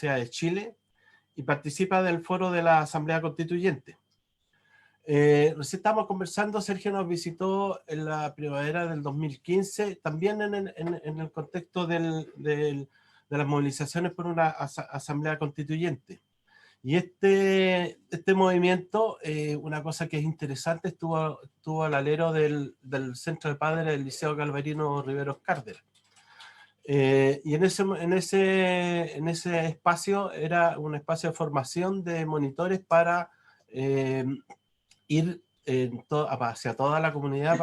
de Chile y participa del foro de la Asamblea Constituyente. Recién estamos conversando, Sergio nos visitó en la primavera del 2015, también en el contexto de las movilizaciones por una Asamblea Constituyente. Y este movimiento, una cosa que es interesante, estuvo al alero del Centro de Padres del Liceo Galvarino Riveros Cárdenas. Y en ese espacio era un espacio de formación de monitores para ir hacia toda la comunidad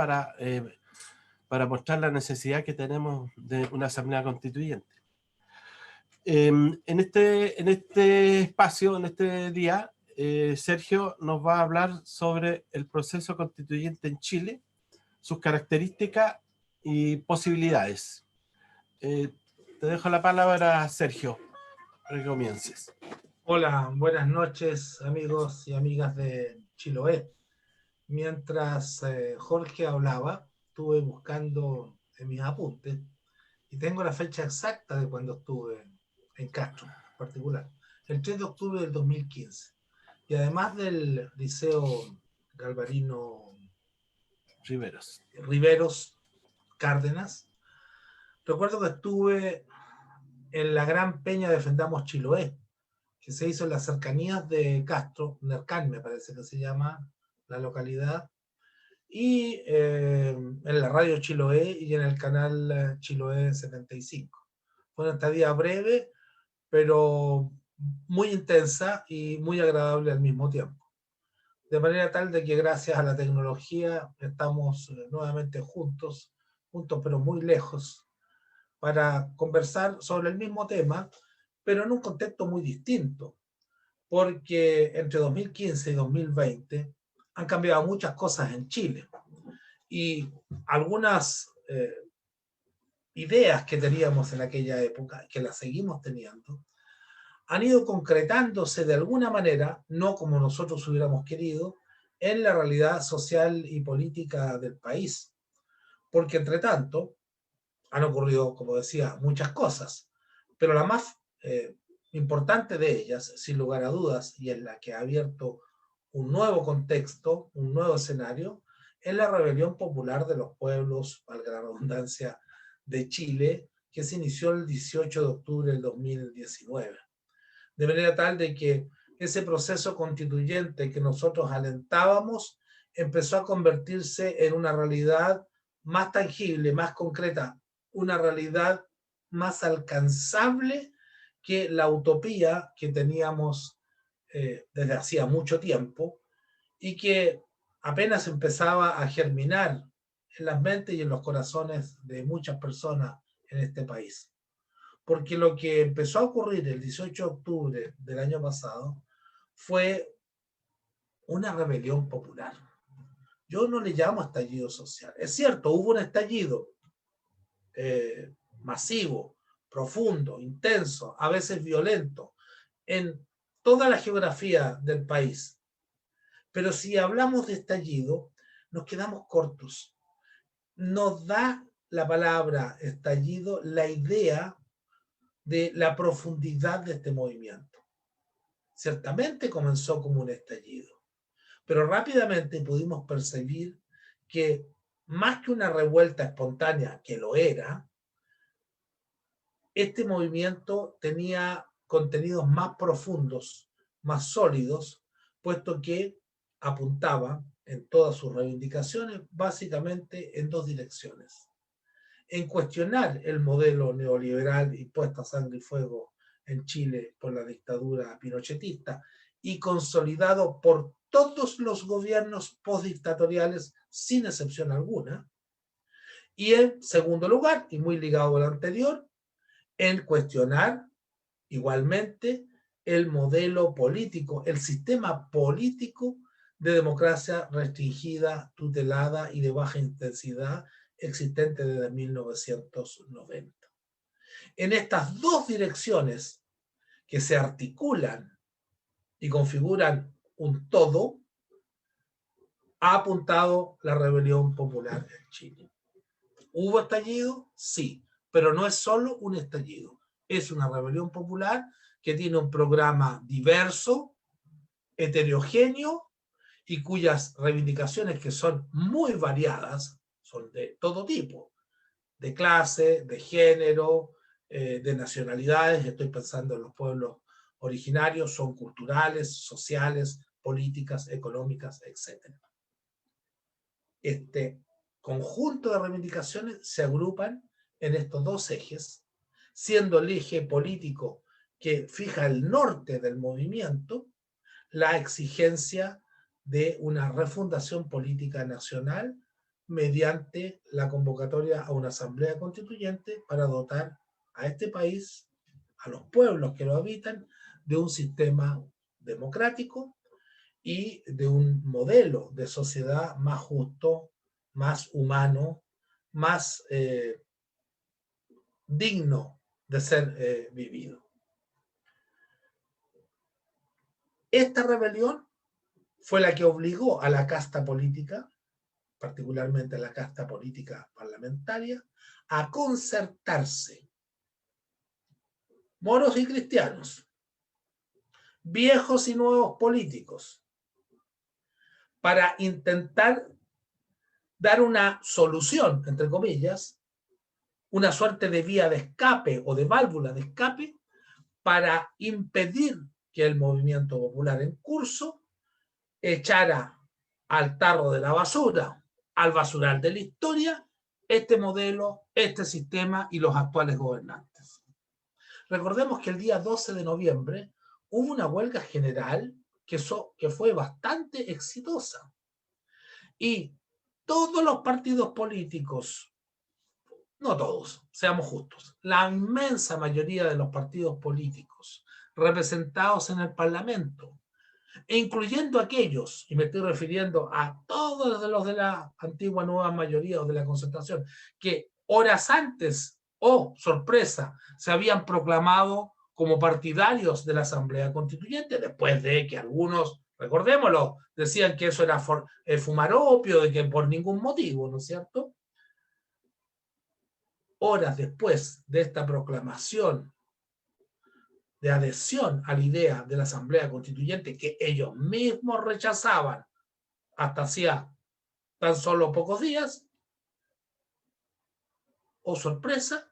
para mostrar la necesidad que tenemos de una asamblea constituyente. En este espacio, en este día, Sergio nos va a hablar sobre el proceso constituyente en Chile, sus características y posibilidades. Te dejo la palabra, Sergio, para que comiences. Hola, buenas noches, amigos y amigas de Chiloé. Mientras Jorge hablaba, estuve buscando en mis apuntes y tengo la fecha exacta de cuando estuve en Castro, en particular, el 3 de octubre del 2015. Y además del Liceo Galvarino Riveros Cárdenas, recuerdo que estuve en la gran peña Defendamos Chiloé, que se hizo en las cercanías de Castro, Nercán me parece que se llama la localidad, y en la radio Chiloé y en el canal Chiloé 75. Fue una estadía breve, pero muy intensa y muy agradable al mismo tiempo. De manera tal de que gracias a la tecnología estamos nuevamente juntos pero muy lejos, para conversar sobre el mismo tema, pero en un contexto muy distinto, porque entre 2015 y 2020 han cambiado muchas cosas en Chile y algunas ideas que teníamos en aquella época, que las seguimos teniendo, han ido concretándose de alguna manera, no como nosotros hubiéramos querido, en la realidad social y política del país. Porque entre tanto han ocurrido, como decía, muchas cosas, pero la más importante de ellas, sin lugar a dudas, y en la que ha abierto un nuevo contexto, un nuevo escenario, es la rebelión popular de los pueblos, valga la redundancia, de Chile, que se inició el 18 de octubre del 2019. De manera tal de que ese proceso constituyente que nosotros alentábamos empezó a convertirse en una realidad más tangible, más concreta, una realidad más alcanzable que la utopía que teníamos desde hacía mucho tiempo y que apenas empezaba a germinar en las mentes y en los corazones de muchas personas en este país. Porque lo que empezó a ocurrir el 18 de octubre del año pasado fue una rebelión popular. Yo no le llamo estallido social. Es cierto, hubo un estallido masivo, profundo, intenso, a veces violento, en toda la geografía del país. Pero si hablamos de estallido, nos quedamos cortos. Nos da la palabra estallido la idea de la profundidad de este movimiento. Ciertamente comenzó como un estallido, pero rápidamente pudimos percibir que más que una revuelta espontánea, que lo era, este movimiento tenía contenidos más profundos, más sólidos, puesto que apuntaba en todas sus reivindicaciones básicamente en dos direcciones. En cuestionar el modelo neoliberal impuesto a sangre y fuego en Chile por la dictadura pinochetista y consolidado por todos los gobiernos postdictatoriales sin excepción alguna. Y en segundo lugar, y muy ligado al anterior, en cuestionar igualmente el modelo político, el sistema político de democracia restringida, tutelada y de baja intensidad existente desde 1990. En estas dos direcciones que se articulan y configuran un todo, ha apuntado la rebelión popular en Chile. ¿Hubo estallido? Sí, pero no es solo un estallido, es una rebelión popular que tiene un programa diverso, heterogéneo y cuyas reivindicaciones, que son muy variadas, son de todo tipo, de clase, de género, de nacionalidades. Estoy pensando en los pueblos originarios, son culturales, sociales, políticas, económicas, etc. Este conjunto de reivindicaciones se agrupan en estos dos ejes, siendo el eje político que fija el norte del movimiento la exigencia de una refundación política nacional mediante la convocatoria a una asamblea constituyente para dotar a este país, a los pueblos que lo habitan, de un sistema democrático y de un modelo de sociedad más justo, más humano, más digno de ser vivido. Esta rebelión fue la que obligó a la casta política, particularmente a la casta política parlamentaria, a concertarse, moros y cristianos, viejos y nuevos políticos, para intentar dar una solución, entre comillas, una suerte de vía de escape o de válvula de escape para impedir que el movimiento popular en curso echara al tarro de la basura, al basural de la historia, este modelo, este sistema y los actuales gobernantes. Recordemos que el día 12 de noviembre hubo una huelga general que fue bastante exitosa. Y todos los partidos políticos, no todos, seamos justos, la inmensa mayoría de los partidos políticos representados en el Parlamento, e incluyendo aquellos, y me estoy refiriendo a todos los de la antigua nueva mayoría o de la concertación, que horas antes, sorpresa, se habían proclamado como partidarios de la Asamblea Constituyente, después de que algunos, recordémoslo, decían que eso era fumar opio, de que por ningún motivo, ¿no es cierto? Horas después de esta proclamación de adhesión a la idea de la Asamblea Constituyente que ellos mismos rechazaban hasta hacía tan solo pocos días, sorpresa,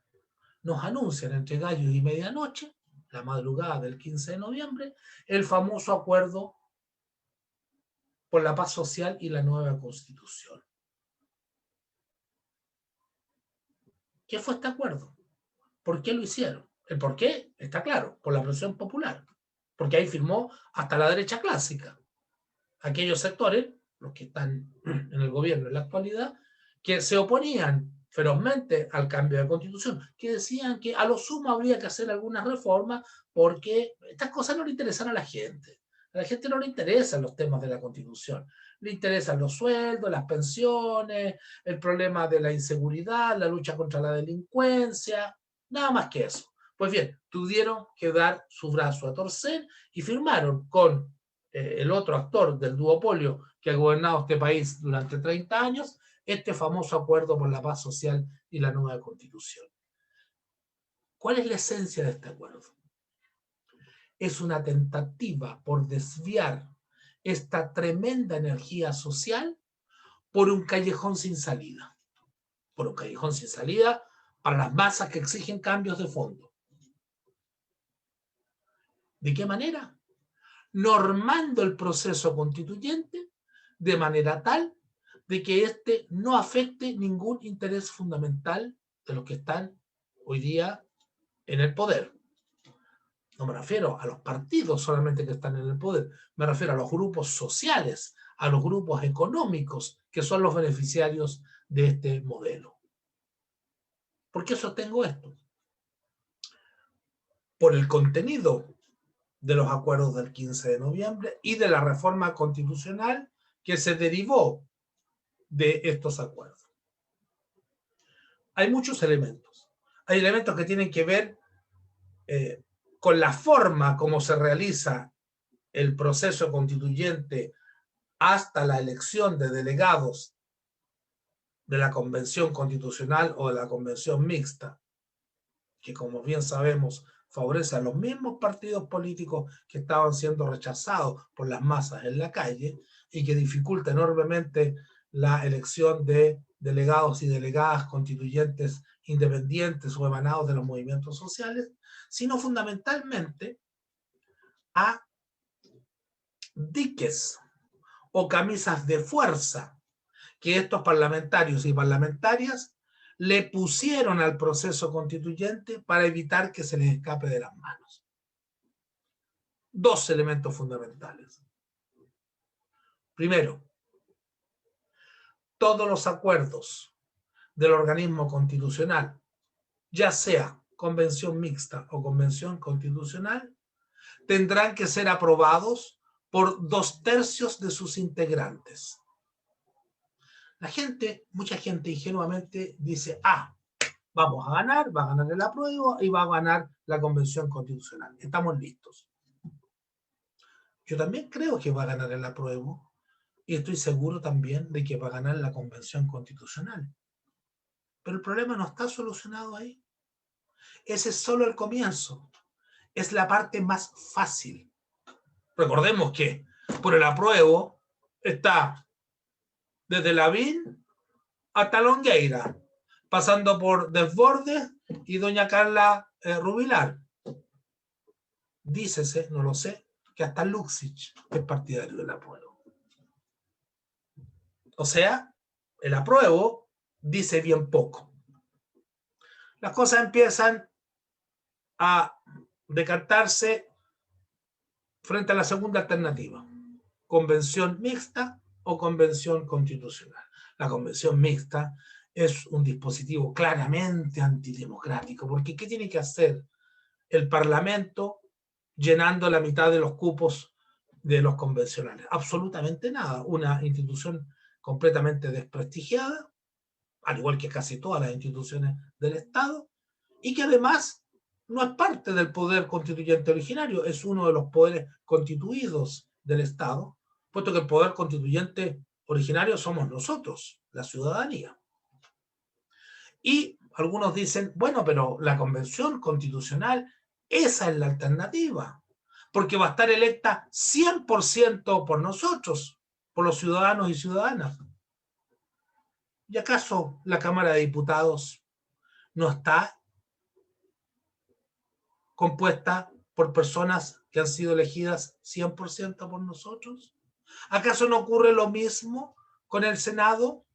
nos anuncian entre gallos y medianoche, la madrugada del 15 de noviembre, el famoso acuerdo por la paz social y la nueva Constitución. ¿Qué fue este acuerdo? ¿Por qué lo hicieron? El por qué está claro, por la presión popular, porque ahí firmó hasta la derecha clásica, aquellos sectores, los que están en el gobierno en la actualidad, que se oponían ferozmente al cambio de constitución, que decían que a lo sumo habría que hacer algunas reformas porque estas cosas no le interesan a la gente. A la gente no le interesan los temas de la constitución, le interesan los sueldos, las pensiones, el problema de la inseguridad, la lucha contra la delincuencia, nada más que eso. Pues bien, tuvieron que dar su brazo a torcer y firmaron con el otro actor del duopolio que ha gobernado este país durante 30 años, este famoso acuerdo por la paz social y la nueva constitución. ¿Cuál es la esencia de este acuerdo? Es una tentativa por desviar esta tremenda energía social por un callejón sin salida. Por un callejón sin salida para las masas que exigen cambios de fondo. ¿De qué manera? Normando el proceso constituyente de manera tal de que éste no afecte ningún interés fundamental de los que están hoy día en el poder. No me refiero a los partidos solamente que están en el poder, me refiero a los grupos sociales, a los grupos económicos que son los beneficiarios de este modelo. ¿Por qué sostengo esto? Por el contenido de los acuerdos del 15 de noviembre y de la reforma constitucional que se derivó de estos acuerdos. Hay muchos elementos. Hay elementos que tienen que ver con la forma como se realiza el proceso constituyente hasta la elección de delegados de la Convención Constitucional o de la Convención Mixta, que como bien sabemos favorece a los mismos partidos políticos que estaban siendo rechazados por las masas en la calle y que dificulta enormemente la elección de delegados y delegadas constituyentes independientes o emanados de los movimientos sociales, sino fundamentalmente a diques o camisas de fuerza que estos parlamentarios y parlamentarias le pusieron al proceso constituyente para evitar que se les escape de las manos. Dos elementos fundamentales. Primero, todos los acuerdos del organismo constitucional, ya sea convención mixta o convención constitucional, tendrán que ser aprobados por 2/3 de sus integrantes. Mucha gente ingenuamente dice, vamos a ganar, va a ganar el apruebo y va a ganar la convención constitucional. Estamos listos. Yo también creo que va a ganar el apruebo y estoy seguro también de que va a ganar la convención constitucional. Pero el problema no está solucionado ahí. Ese es solo el comienzo. Es la parte más fácil. Recordemos que por el apruebo está desde Lavín hasta Longueira, pasando por Desbordes y doña Carla Rubilar. Dícese, no lo sé, que hasta Luxich es partidario del apruebo. O sea, el apruebo dice bien poco. Las cosas empiezan a decantarse frente a la segunda alternativa, convención mixta o convención constitucional. La convención mixta es un dispositivo claramente antidemocrático, porque ¿qué tiene que hacer el Parlamento llenando la mitad de los cupos de los convencionales? Absolutamente nada. Una institución completamente desprestigiada, al igual que casi todas las instituciones del Estado, y que además no es parte del poder constituyente originario, es uno de los poderes constituidos del Estado, puesto que el poder constituyente originario somos nosotros, la ciudadanía. Y algunos dicen, bueno, pero la convención constitucional, esa es la alternativa, porque va a estar electa 100% por nosotros, por los ciudadanos y ciudadanas. ¿Y acaso la Cámara de Diputados no está compuesta por personas que han sido elegidas 100% por nosotros? ¿Acaso no ocurre lo mismo con el Senado,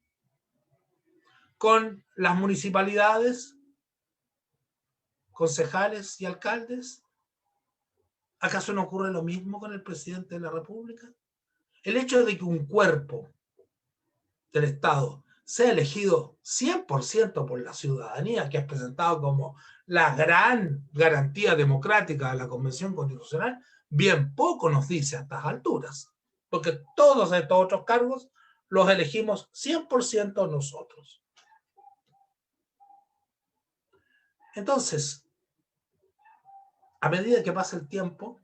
con las municipalidades, concejales y alcaldes? ¿Acaso no ocurre lo mismo con el presidente de la República? El hecho de que un cuerpo del Estado sea elegido 100% por la ciudadanía, que es presentado como la gran garantía democrática de la Convención Constitucional, bien poco nos dice a estas alturas, porque todos estos otros cargos los elegimos 100% nosotros. Entonces, a medida que pasa el tiempo,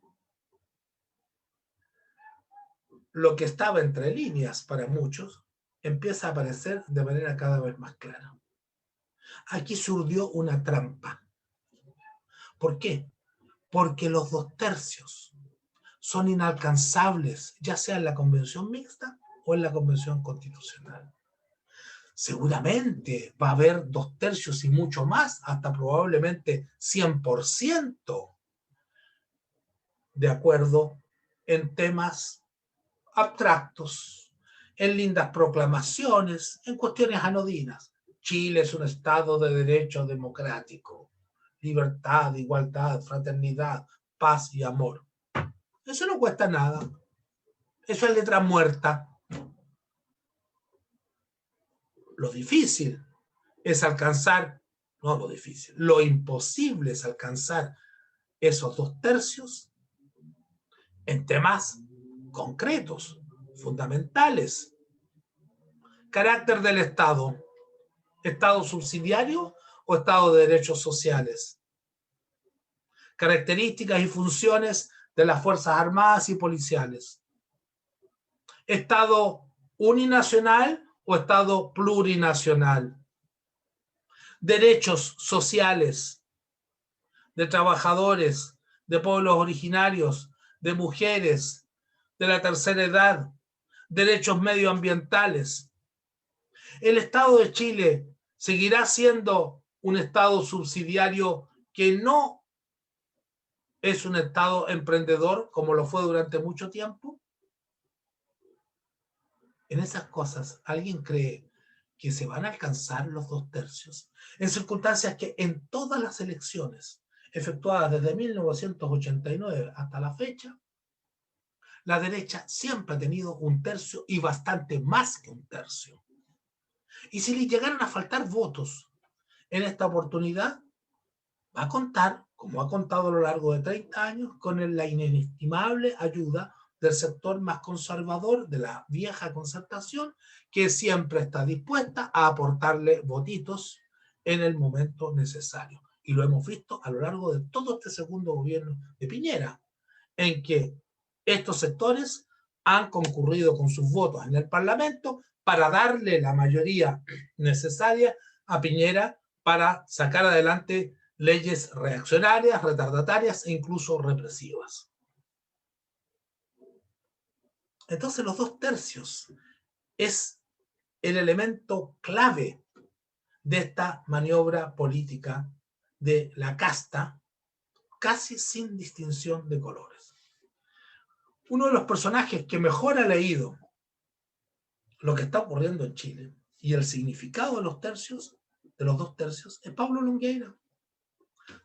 lo que estaba entre líneas para muchos empieza a aparecer de manera cada vez más clara. Aquí surgió una trampa. ¿Por qué? Porque los 2/3 son inalcanzables, ya sea en la convención mixta o en la convención constitucional. Seguramente va a haber 2/3 y mucho más, hasta probablemente 100% de acuerdo en temas abstractos, en lindas proclamaciones, en cuestiones anodinas. Chile es un Estado de derecho democrático, libertad, igualdad, fraternidad, paz y amor. Eso no cuesta nada. Eso es letra muerta. Lo difícil es alcanzar, no lo difícil, lo imposible es alcanzar esos 2/3 en temas concretos, fundamentales. Carácter del Estado. ¿Estado subsidiario o Estado de derechos sociales? Características y funciones de las Fuerzas Armadas y policiales. ¿Estado uninacional o Estado plurinacional? Derechos sociales. de trabajadores, de pueblos originarios, de mujeres, de la tercera edad, derechos medioambientales. El Estado de Chile seguirá siendo un Estado subsidiario que no es un Estado emprendedor como lo fue durante mucho tiempo. En esas cosas, ¿alguien cree que se van a alcanzar los 2/3? En circunstancias que en todas las elecciones efectuadas desde 1989 hasta la fecha, la derecha siempre ha tenido 1/3 y bastante más que 1/3. Y si le llegaran a faltar votos en esta oportunidad, va a contar, como ha contado a lo largo de 30 años, con la inestimable ayuda del sector más conservador de la vieja concertación, que siempre está dispuesta a aportarle votitos en el momento necesario. Y lo hemos visto a lo largo de todo este segundo gobierno de Piñera, en que estos sectores han concurrido con sus votos en el Parlamento para darle la mayoría necesaria a Piñera para sacar adelante leyes reaccionarias, retardatarias e incluso represivas. Entonces los 2/3 es el elemento clave de esta maniobra política de la casta, casi sin distinción de colores. Uno de los personajes que mejor ha leído lo que está ocurriendo en Chile y el significado de los 2/3, es Pablo Longueira,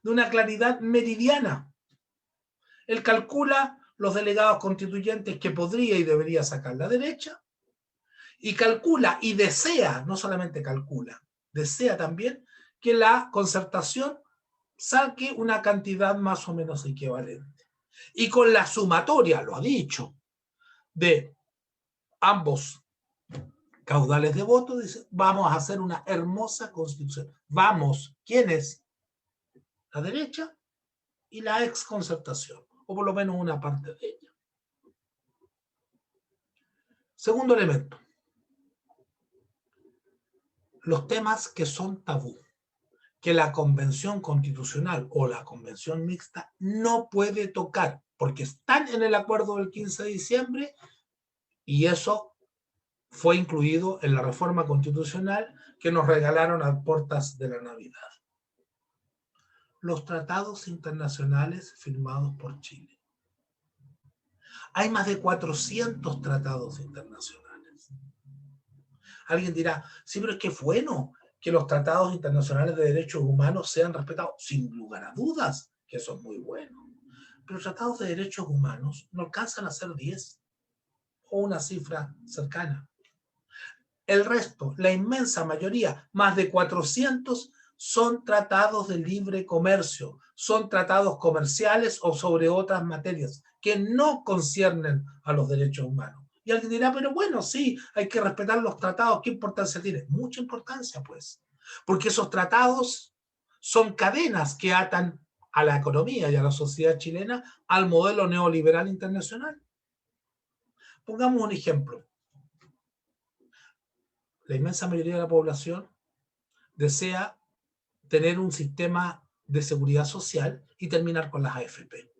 de una claridad meridiana. Él calcula los delegados constituyentes que podría y debería sacar la derecha, y calcula y desea, no solamente calcula, desea también que la concertación saque una cantidad más o menos equivalente. Y con la sumatoria, lo ha dicho, de ambos caudales de votos, dice, vamos a hacer una hermosa constitución. Vamos, ¿quién es? La derecha y la exconcertación, o por lo menos una parte de ella. Segundo elemento, los temas que son tabú, que la convención constitucional o la convención mixta no puede tocar, porque están en el acuerdo del 15 de diciembre y eso fue incluido en la reforma constitucional que nos regalaron a puertas de la Navidad. Los tratados internacionales firmados por Chile. Hay más de 400 tratados internacionales. Alguien dirá, sí, pero es que es bueno que los tratados internacionales de derechos humanos sean respetados. Sin lugar a dudas que eso es muy bueno. Pero tratados de derechos humanos no alcanzan a ser 10 o una cifra cercana. El resto, la inmensa mayoría, más de 400, son tratados de libre comercio, son tratados comerciales o sobre otras materias que no conciernen a los derechos humanos. Y alguien dirá, pero bueno, sí, hay que respetar los tratados, ¿qué importancia tiene? Mucha importancia, pues, porque esos tratados son cadenas que atan a la economía y a la sociedad chilena al modelo neoliberal internacional. Pongamos un ejemplo. La inmensa mayoría de la población desea tener un sistema de seguridad social y terminar con las AFP.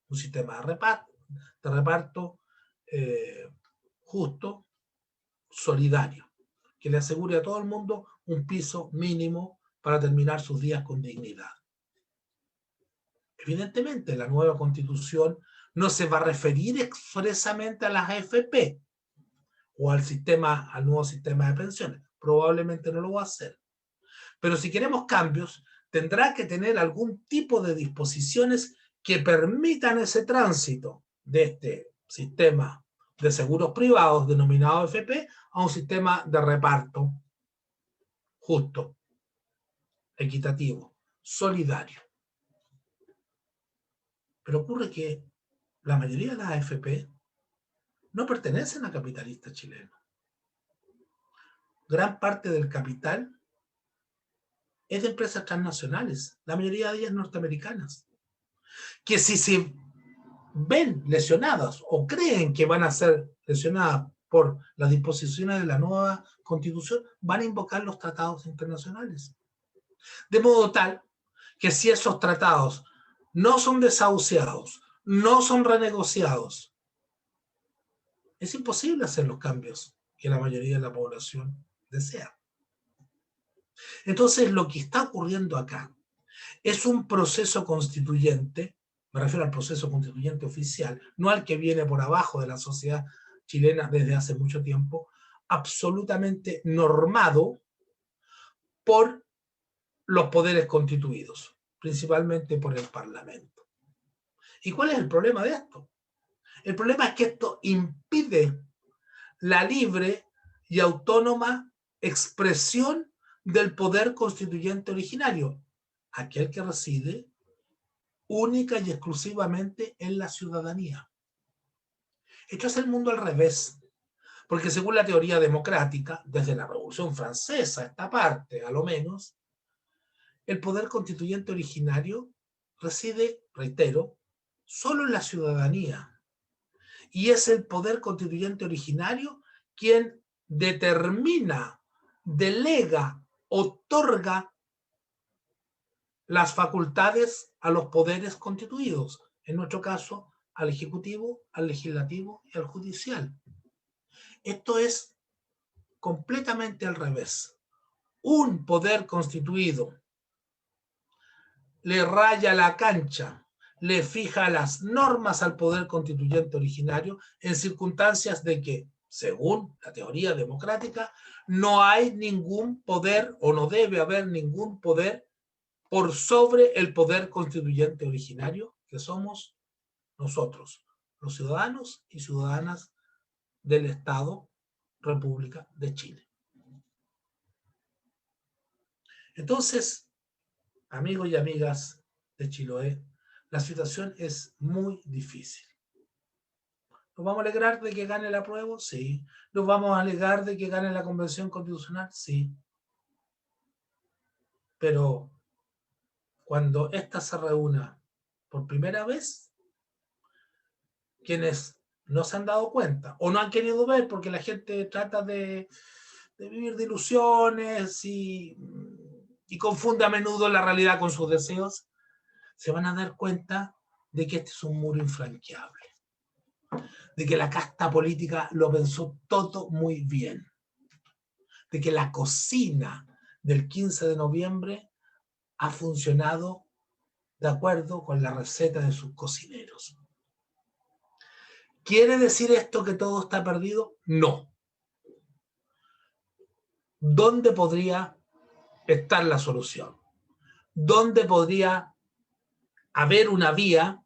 Un sistema de reparto justo, solidario, que le asegure a todo el mundo un piso mínimo para terminar sus días con dignidad. Evidentemente, la nueva constitución no se va a referir expresamente a las AFP o al nuevo sistema de pensiones. Probablemente no lo va a hacer. Pero si queremos cambios, tendrá que tener algún tipo de disposiciones que permitan ese tránsito de este sistema de seguros privados denominado AFP a un sistema de reparto justo, equitativo, solidario. Pero ocurre que la mayoría de las AFP no pertenecen a capitalistas chilenos. Gran parte del capital es de empresas transnacionales, la mayoría de ellas norteamericanas, que si se ven lesionadas o creen que van a ser lesionadas por las disposiciones de la nueva constitución, van a invocar los tratados internacionales. De modo tal que si esos tratados no son desahuciados, no son renegociados, es imposible hacer los cambios que la mayoría de la población desea. Entonces, lo que está ocurriendo acá es un proceso constituyente, me refiero al proceso constituyente oficial, no al que viene por abajo de la sociedad chilena desde hace mucho tiempo, absolutamente normado por los poderes constituidos, principalmente por el Parlamento. ¿Y cuál es el problema de esto? El problema es que esto impide la libre y autónoma expresión del poder constituyente originario, aquel que reside única y exclusivamente en la ciudadanía. Esto es el mundo al revés, porque según la teoría democrática, desde la Revolución Francesa, esta parte a lo menos, el poder constituyente originario reside, reitero, solo en la ciudadanía. Y es el poder constituyente originario quien determina, delega, otorga las facultades a los poderes constituidos, en nuestro caso, al Ejecutivo, al Legislativo y al Judicial. Esto es completamente al revés. Un poder constituido le raya la cancha, le fija las normas al poder constituyente originario en circunstancias de que, según la teoría democrática, no hay ningún poder o no debe haber ningún poder por sobre el poder constituyente originario, que somos nosotros, los ciudadanos y ciudadanas del Estado República de Chile. Entonces, amigos y amigas de Chiloé, la situación es muy difícil. ¿Nos vamos a alegrar de que gane el apruebo? Sí. ¿Nos vamos a alegrar de que gane la Convención Constitucional? Sí. Pero cuando ésta se reúna por primera vez, quienes no se han dado cuenta o no han querido ver, porque la gente trata de vivir de ilusiones y confunde a menudo la realidad con sus deseos, se van a dar cuenta de que este es un muro infranqueable, de que la casta política lo pensó todo muy bien, de que la cocina del 15 de noviembre ha funcionado de acuerdo con la receta de sus cocineros. ¿Quiere decir esto que todo está perdido? No. ¿Dónde podría estar la solución? ¿Dónde podría haber una vía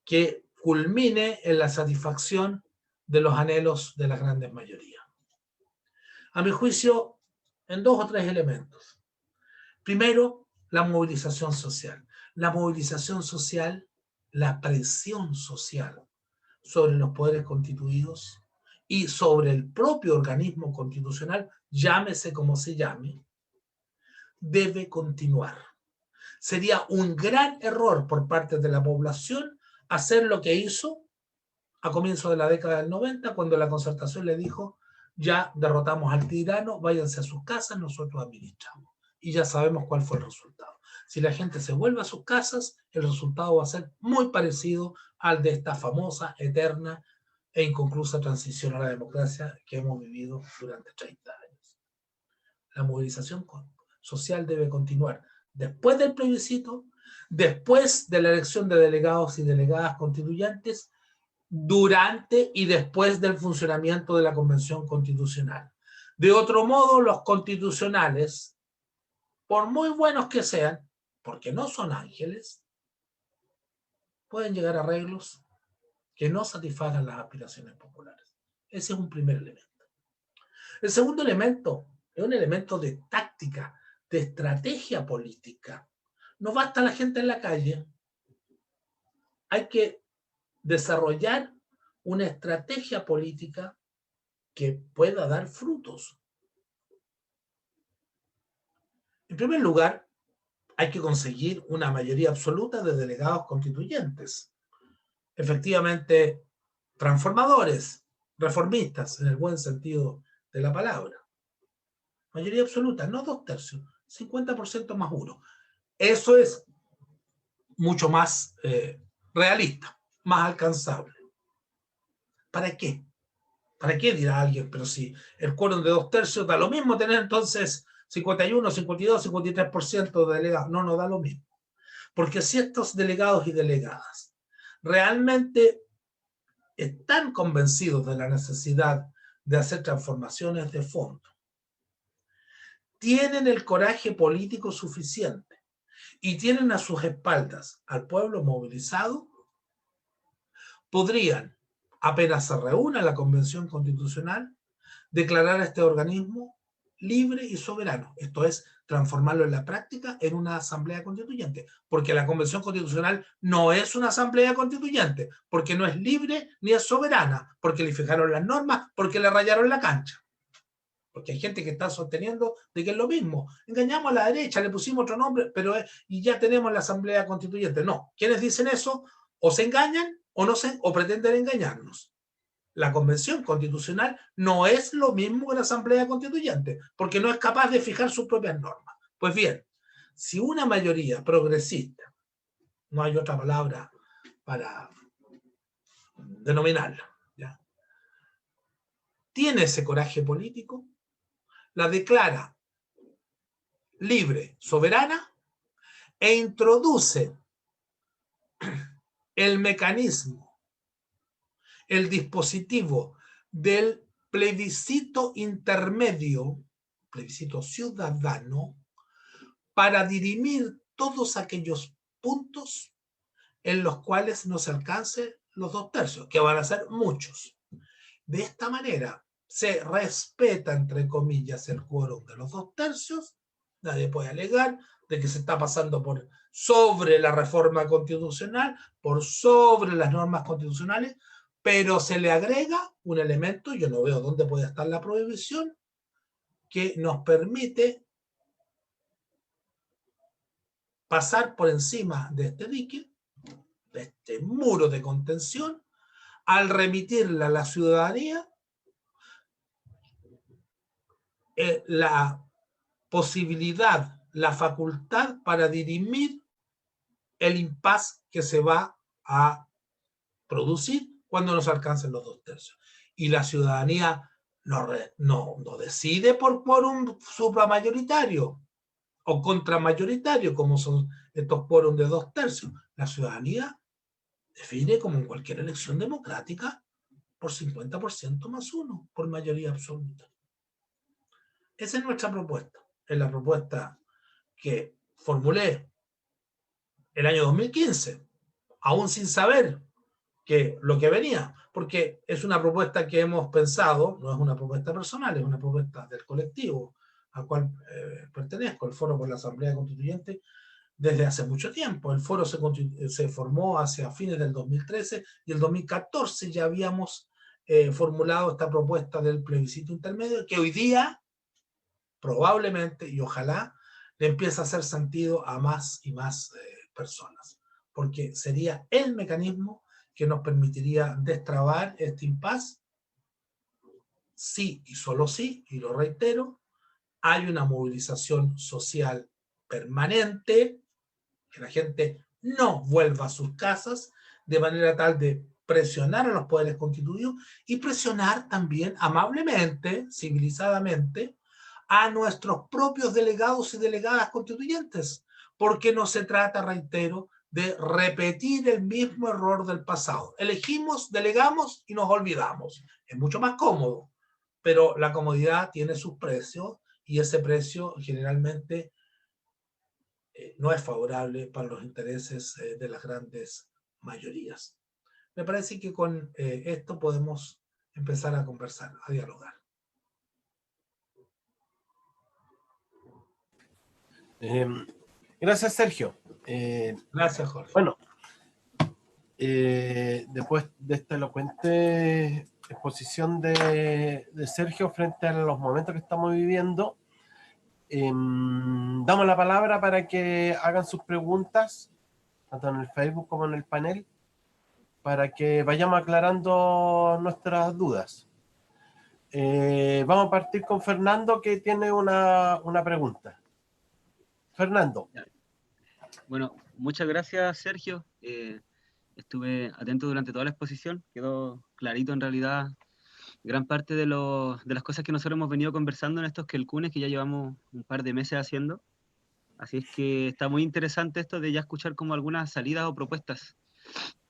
que culmine en la satisfacción de los anhelos de las grandes mayorías? A mi juicio, en 2 o 3 elementos. Primero, la movilización social. La movilización social, la presión social sobre los poderes constituidos y sobre el propio organismo constitucional, llámese como se llame, debe continuar. Sería un gran error por parte de la población hacer lo que hizo a comienzos de la década del 90, cuando la Concertación le dijo: ya derrotamos al tirano, váyanse a sus casas, nosotros administramos. Y ya sabemos cuál fue el resultado. Si la gente se vuelve a sus casas, el resultado va a ser muy parecido al de esta famosa, eterna e inconclusa transición a la democracia que hemos vivido durante 30 años. La movilización social debe continuar después del plebiscito, después de la elección de delegados y delegadas constituyentes, durante y después del funcionamiento de la Convención Constitucional. De otro modo, los constitucionales, por muy buenos que sean, porque no son ángeles, pueden llegar a arreglos que no satisfagan las aspiraciones populares. Ese es un primer elemento. El segundo elemento es un elemento de táctica, de estrategia política. No basta la gente en la calle. Hay que desarrollar una estrategia política que pueda dar frutos. En primer lugar, hay que conseguir una mayoría absoluta de delegados constituyentes, efectivamente transformadores, reformistas, en el buen sentido de la palabra. Mayoría absoluta, no 2/3, 50% más 1. Eso es mucho más realista, más alcanzable. ¿Para qué? ¿Para qué dirá alguien? Pero si el quórum de 2/3 da lo mismo tener entonces 51, 52, 53% de delegados. No, no da lo mismo. Porque si estos delegados y delegadas realmente están convencidos de la necesidad de hacer transformaciones de fondo, tienen el coraje político suficiente y tienen a sus espaldas al pueblo movilizado, podrían, apenas se reúna la Convención Constitucional, declarar a este organismo libre y soberano. Esto es, transformarlo en la práctica en una asamblea constituyente, porque la Convención Constitucional no es una asamblea constituyente, porque no es libre ni es soberana, porque le fijaron las normas, porque le rayaron la cancha. Porque hay gente que está sosteniendo de que es lo mismo. Engañamos a la derecha, le pusimos otro nombre, pero y ya tenemos la asamblea constituyente. No, quienes dicen eso o se engañan o pretenden engañarnos. La Convención Constitucional no es lo mismo que la Asamblea Constituyente, porque no es capaz de fijar sus propias normas. Pues bien, si una mayoría progresista, no hay otra palabra para denominarla, ¿ya?, tiene ese coraje político, la declara libre, soberana, e introduce el mecanismo, el dispositivo del plebiscito intermedio, plebiscito ciudadano, para dirimir todos aquellos puntos en los cuales no se alcance los 2/3, que van a ser muchos. De esta manera se respeta, entre comillas, el quórum de los 2/3. Nadie puede alegar de que se está pasando por sobre la reforma constitucional, por sobre las normas constitucionales, pero se le agrega un elemento, yo no veo dónde puede estar la prohibición, que nos permite pasar por encima de este dique, de este muro de contención, al remitirle a la ciudadanía la posibilidad, la facultad para dirimir el impasse que se va a producir cuando nos alcancen los 2/3. Y la ciudadanía no decide por quórum supramayoritario o contramayoritario, como son estos quórum de 2/3. La ciudadanía define, como en cualquier elección democrática, por 50% más uno, por mayoría absoluta. Esa es nuestra propuesta. Es la propuesta que formulé el año 2015, aún sin saber que lo que venía, porque es una propuesta que hemos pensado, no es una propuesta personal, es una propuesta del colectivo al cual pertenezco, el Foro por la Asamblea Constituyente, desde hace mucho tiempo. El foro se formó hacia fines del 2013 y el 2014 ya habíamos formulado esta propuesta del plebiscito intermedio, que hoy día probablemente y ojalá le empiece a hacer sentido a más y más personas, porque sería el mecanismo que nos permitiría destrabar este impasse sí y solo sí, y lo reitero, hay una movilización social permanente, que la gente no vuelva a sus casas, de manera tal de presionar a los poderes constituidos y presionar también amablemente, civilizadamente, a nuestros propios delegados y delegadas constituyentes, porque no se trata, reitero, de repetir el mismo error del pasado. Elegimos, delegamos y nos olvidamos. Es mucho más cómodo, pero la comodidad tiene sus precios y ese precio generalmente no es favorable para los intereses de las grandes mayorías. Me parece que con esto podemos empezar a conversar, a dialogar. Gracias, Sergio. Gracias, Jorge. Bueno, después de esta elocuente exposición de Sergio frente a los momentos que estamos viviendo, damos la palabra para que hagan sus preguntas, tanto en el Facebook como en el panel, para que vayamos aclarando nuestras dudas. Vamos a partir con Fernando, que tiene una pregunta. Fernando. Bueno, muchas gracias, Sergio. Estuve atento durante toda la exposición, quedó clarito en realidad gran parte de las cosas que nosotros hemos venido conversando en estos Kelkunes que ya llevamos un par de meses haciendo. Así es que está muy interesante esto de ya escuchar como algunas salidas o propuestas,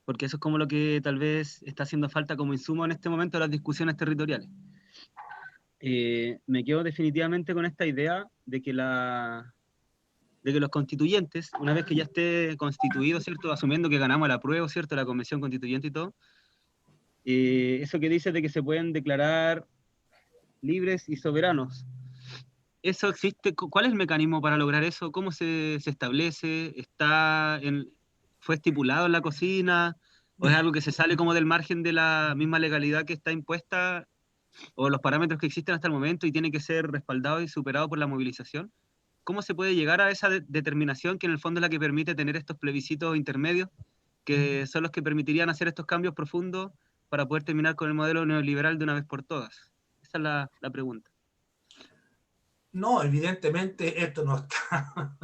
porque eso es como lo que tal vez está haciendo falta como insumo en este momento de las discusiones territoriales. Me quedo definitivamente con esta idea de que los constituyentes, una vez que ya esté constituido, ¿cierto? Asumiendo que ganamos la prueba, ¿cierto? La convención constituyente y todo, eso que dice de que se pueden declarar libres y soberanos. ¿Eso existe? ¿Cuál es el mecanismo para lograr eso? ¿Cómo se establece? ¿Fue estipulado en la cocina? ¿O es algo que se sale como del margen de la misma legalidad que está impuesta? ¿O los parámetros que existen hasta el momento y tiene que ser respaldado y superado por la movilización? ¿Cómo se puede llegar a esa determinación que en el fondo es la que permite tener estos plebiscitos intermedios, que son los que permitirían hacer estos cambios profundos para poder terminar con el modelo neoliberal de una vez por todas? Esa es la pregunta. No, evidentemente esto no está,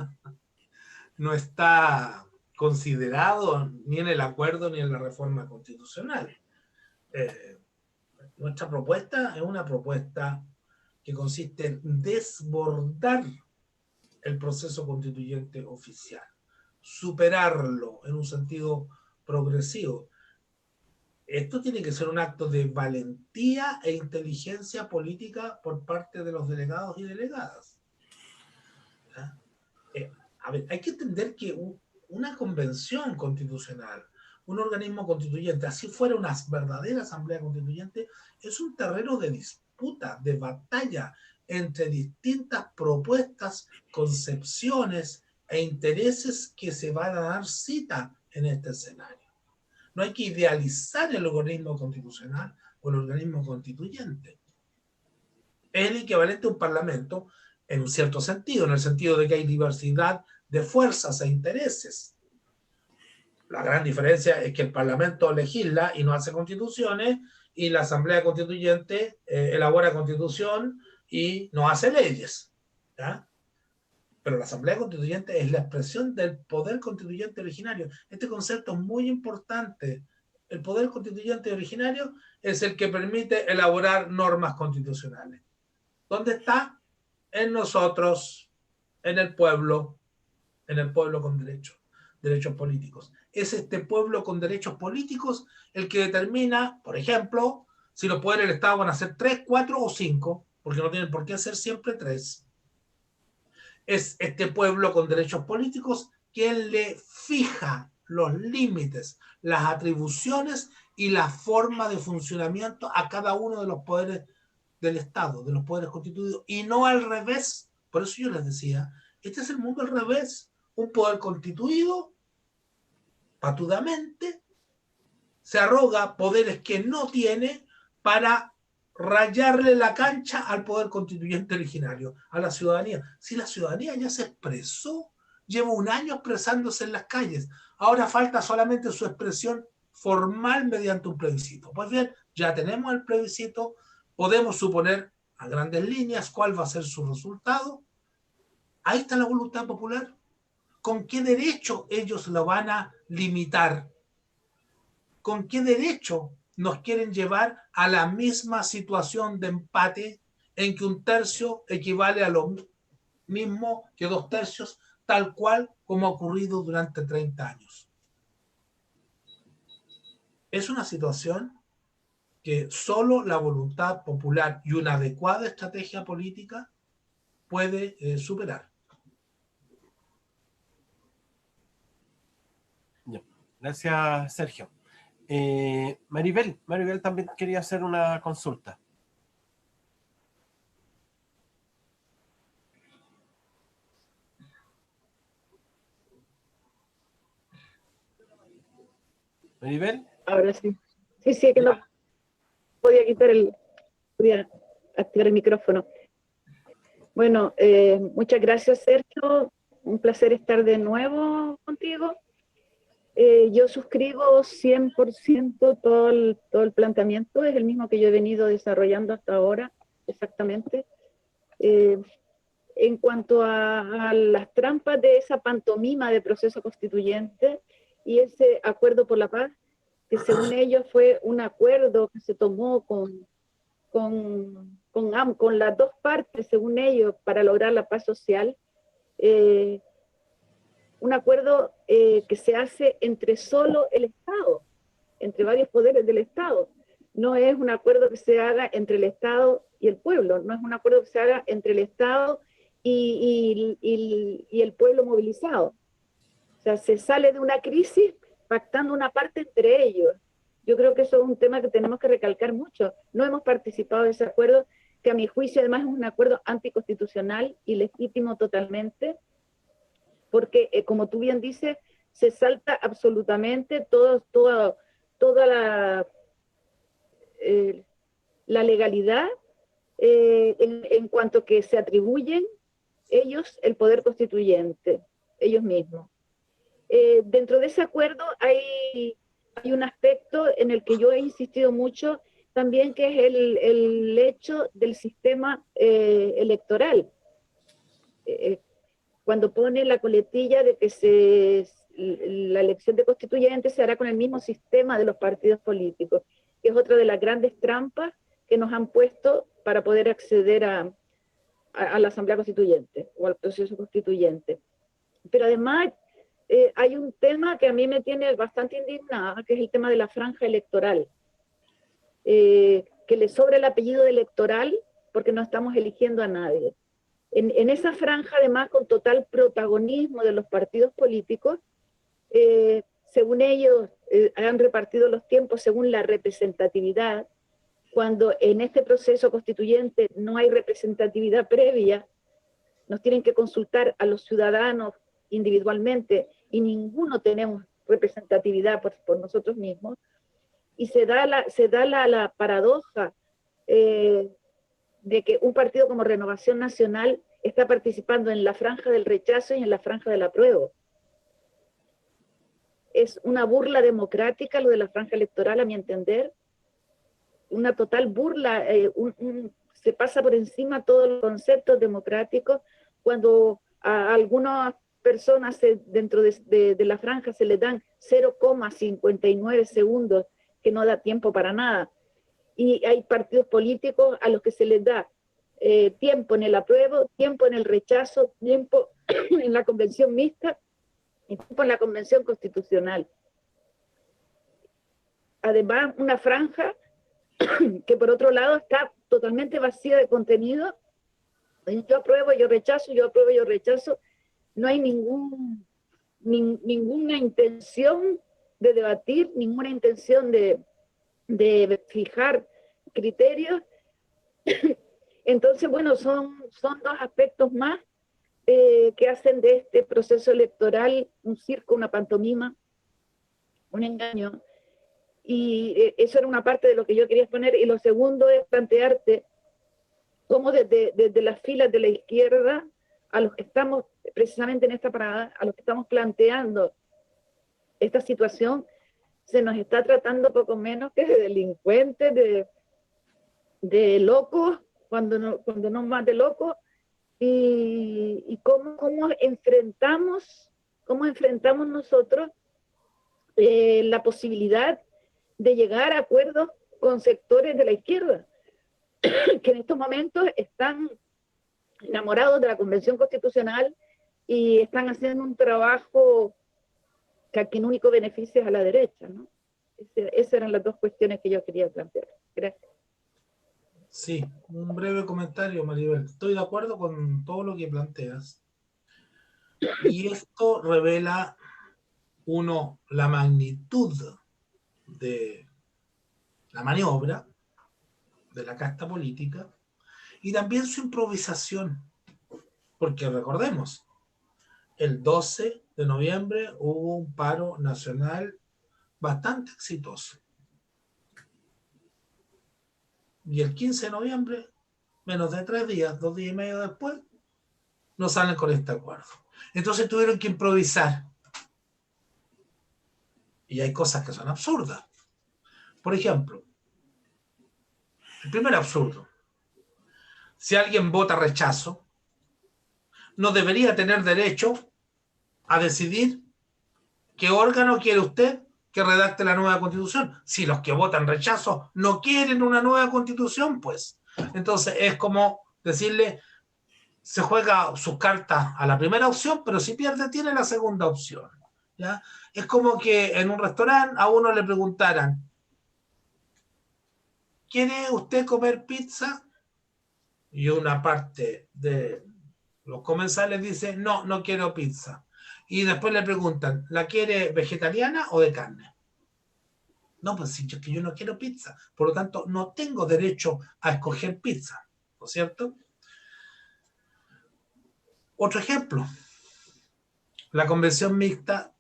no está considerado ni en el acuerdo ni en la reforma constitucional. Nuestra propuesta es una propuesta que consiste en desbordar el proceso constituyente oficial, superarlo en un sentido progresivo. Esto tiene que ser un acto de valentía e inteligencia política por parte de los delegados y delegadas. A ver, hay que entender que una convención constitucional, un organismo constituyente, así fuera una verdadera asamblea constituyente, es un terreno de disputa, de batalla entre distintas propuestas, concepciones e intereses que se van a dar cita en este escenario. No hay que idealizar el organismo constitucional o el organismo constituyente. Es el equivalente a un parlamento en un cierto sentido, en el sentido de que hay diversidad de fuerzas e intereses. La gran diferencia es que el Parlamento legisla y no hace constituciones, y la Asamblea Constituyente elabora constitución y no hace leyes. ¿Ya? Pero la Asamblea Constituyente es la expresión del poder constituyente originario. Este concepto es muy importante. El poder constituyente originario es el que permite elaborar normas constitucionales. ¿Dónde está? En nosotros, en el pueblo con derechos políticos. Es este pueblo con derechos políticos el que determina, por ejemplo, si los poderes del Estado van a ser 3, 4 o 5, porque no tienen por qué ser siempre 3. Es este pueblo con derechos políticos quien le fija los límites, las atribuciones y la forma de funcionamiento a cada uno de los poderes del Estado, de los poderes constituidos, y no al revés. Por eso yo les decía, este es el mundo al revés. Un poder constituido, patudamente, se arroga poderes que no tiene para rayarle la cancha al poder constituyente originario, a la ciudadanía. Si la ciudadanía ya se expresó, lleva un año expresándose en las calles, ahora falta solamente su expresión formal mediante un plebiscito. Pues bien, ya tenemos el plebiscito, podemos suponer a grandes líneas cuál va a ser su resultado. Ahí está la voluntad popular. ¿Con qué derecho ellos lo van a limitar? ¿Con qué derecho nos quieren llevar a la misma situación de empate en que un tercio equivale a lo mismo que 2 tercios, tal cual como ha ocurrido durante 30 años? Es una situación que solo la voluntad popular y una adecuada estrategia política puede superar. Gracias, Sergio. Maribel también quería hacer una consulta. Maribel. Ahora sí. Sí, que no podía podía activar el micrófono. Bueno, muchas gracias, Sergio. Un placer estar de nuevo contigo. Yo suscribo 100% todo el planteamiento, es el mismo que yo he venido desarrollando hasta ahora, exactamente. en cuanto a las trampas de esa pantomima de proceso constituyente y ese acuerdo por la paz, que según ellos fue un acuerdo que se tomó con las dos partes, según ellos, para lograr la paz social, un acuerdo que se hace entre solo el Estado, entre varios poderes del Estado. No es un acuerdo que se haga entre el Estado y el pueblo, no es un acuerdo que se haga entre el Estado y el pueblo movilizado. O sea, se sale de una crisis pactando una parte entre ellos. Yo creo que eso es un tema que tenemos que recalcar mucho. No hemos participado de ese acuerdo, que a mi juicio además es un acuerdo anticonstitucional, ilegítimo totalmente, porque como tú bien dices, se salta absolutamente toda la legalidad en cuanto que se atribuyen ellos el poder constituyente, ellos mismos. Dentro de ese acuerdo hay un aspecto en el que yo he insistido mucho también, que es el hecho del sistema electoral. Cuando pone la coletilla de que la elección de constituyentes se hará con el mismo sistema de los partidos políticos, que es otra de las grandes trampas que nos han puesto para poder acceder a la Asamblea Constituyente o al proceso constituyente. Pero además hay un tema que a mí me tiene bastante indignada, que es el tema de la franja electoral. Que le sobra el apellido de electoral porque no estamos eligiendo a nadie. En esa franja, además, con total protagonismo de los partidos políticos, según ellos, han repartido los tiempos según la representatividad, cuando en este proceso constituyente no hay representatividad previa, nos tienen que consultar a los ciudadanos individualmente y ninguno tenemos representatividad por nosotros mismos, y se da la paradoja de que un partido como Renovación Nacional está participando en la franja del rechazo y en la franja del apruebo. Es una burla democrática lo de la franja electoral, a mi entender, una total burla, se pasa por encima todos los conceptos democráticos cuando a algunas personas dentro de la franja se les dan 0,59 segundos, que no da tiempo para nada. Y hay partidos políticos a los que se les da tiempo en el apruebo, tiempo en el rechazo, tiempo en la convención mixta y tiempo en la convención constitucional. Además, una franja que por otro lado está totalmente vacía de contenido. Yo apruebo, yo rechazo, yo apruebo, yo rechazo. No hay ninguna intención de debatir, ninguna intención de fijar criterios. Entonces, bueno, son dos aspectos más que hacen de este proceso electoral un circo, una pantomima, un engaño. Y eso era una parte de lo que yo quería exponer. Y lo segundo es plantearte cómo desde las filas de la izquierda, a los que estamos precisamente en esta parada, a los que estamos planteando esta situación, se nos está tratando poco menos que de delincuentes, de locos, cuando no más de locos, y cómo enfrentamos nosotros la posibilidad de llegar a acuerdos con sectores de la izquierda, que en estos momentos están enamorados de la Convención Constitucional y están haciendo un trabajo que a quien único beneficia es a la derecha, ¿no? Esas eran las dos cuestiones que yo quería plantear. Gracias. Sí, un breve comentario, Maribel. Estoy de acuerdo con todo lo que planteas. Y esto revela, uno, la magnitud de la maniobra de la casta política y también su improvisación. Porque recordemos, el 12 de noviembre hubo un paro nacional bastante exitoso. Y el 15 de noviembre, menos de 3 días, 2 días y medio después, no salen con este acuerdo. Entonces tuvieron que improvisar. Y hay cosas que son absurdas. Por ejemplo, el primer absurdo. Si alguien vota rechazo, no debería tener derecho a decidir qué órgano quiere usted que redacte la nueva constitución. Si los que votan rechazo no quieren una nueva constitución, pues. Entonces es como decirle, se juega sus cartas a la primera opción, pero si pierde tiene la segunda opción. ¿Ya? Es como que en un restaurante a uno le preguntaran, ¿quiere usted comer pizza? Y una parte de los comensales dice, no, no quiero pizza. Y después le preguntan, ¿la quiere vegetariana o de carne? No, pues si yo, que yo no quiero pizza. Por lo tanto, no tengo derecho a escoger pizza. ¿No es cierto? Otro ejemplo. La convención mixta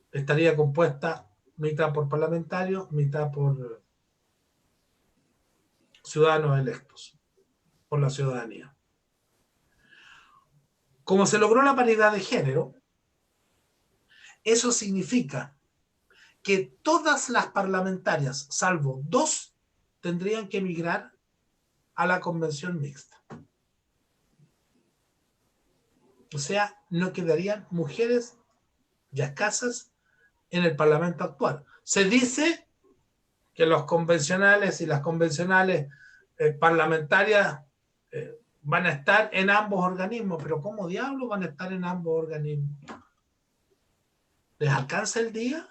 estaría compuesta mitad por parlamentarios, mitad por ciudadanos electos, por la ciudadanía. Como se logró la paridad de género, eso significa que todas las parlamentarias, salvo 2, tendrían que emigrar a la convención mixta. O sea, no quedarían mujeres ya escasas en el Parlamento actual. Se dice que los convencionales y las convencionales parlamentarias van a estar en ambos organismos, pero ¿cómo diablos van a estar en ambos organismos? ¿Les alcanza el día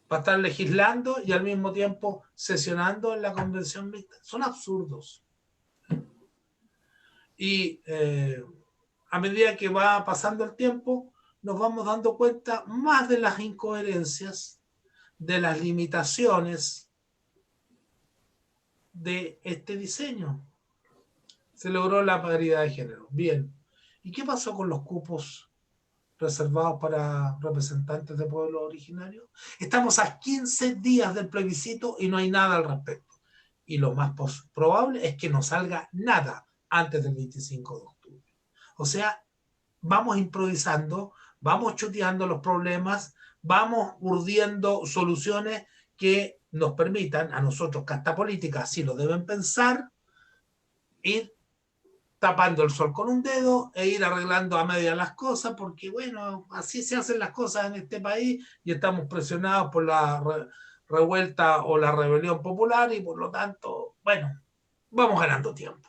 para estar legislando y al mismo tiempo sesionando en la convención mixta? Son absurdos. Y a medida que va pasando el tiempo, nos vamos dando cuenta más de las incoherencias, de las limitaciones de este diseño. Se logró la paridad de género. Bien. ¿Y qué pasó con los cupos reservados para representantes de pueblos originarios? Estamos a 15 días del plebiscito y no hay nada al respecto. Y lo más probable es que no salga nada antes del 25 de octubre. O sea, vamos improvisando, vamos chuteando los problemas, vamos urdiendo soluciones que nos permitan a nosotros, casta política, así lo deben pensar, ir tapando el sol con un dedo e ir arreglando a media las cosas, porque bueno, así se hacen las cosas en este país y estamos presionados por la revuelta o la rebelión popular y por lo tanto, bueno, vamos ganando tiempo.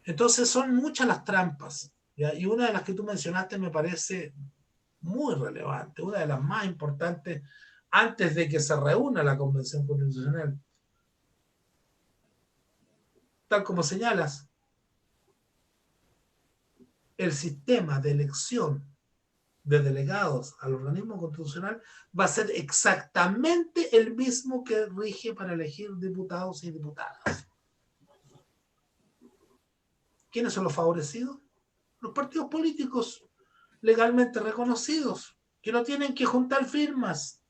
Entonces son muchas las trampas, ¿ya? Y una de las que tú mencionaste me parece muy relevante, una de las más importantes antes de que se reúna la Convención Constitucional. Tal como señalas, el sistema de elección de delegados al organismo constitucional va a ser exactamente el mismo que rige para elegir diputados y diputadas. ¿Quiénes son los favorecidos? Los partidos políticos legalmente reconocidos, que no tienen que juntar firmas,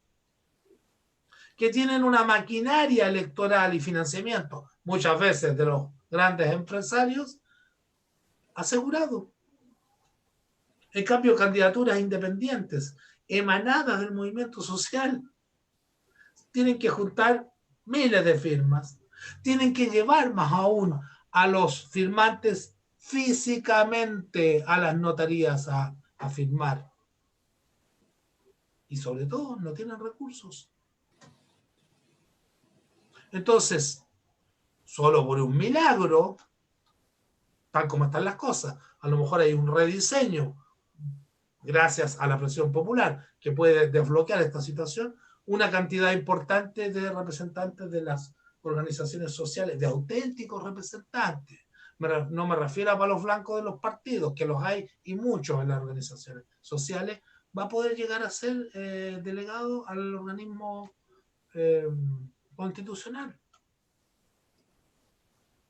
que tienen una maquinaria electoral y financiamiento, muchas veces de los grandes empresarios, asegurado. En cambio, candidaturas independientes, emanadas del movimiento social, tienen que juntar miles de firmas, tienen que llevar más aún a los firmantes físicamente a las notarías a firmar. Y sobre todo, no tienen recursos. Entonces, solo por un milagro, tal como están las cosas, a lo mejor hay un rediseño, gracias a la presión popular, que puede desbloquear esta situación, una cantidad importante de representantes de las organizaciones sociales, de auténticos representantes. No me refiero a palos blancos de los partidos, que los hay y muchos en las organizaciones sociales, va a poder llegar a ser delegado al organismo constitucional.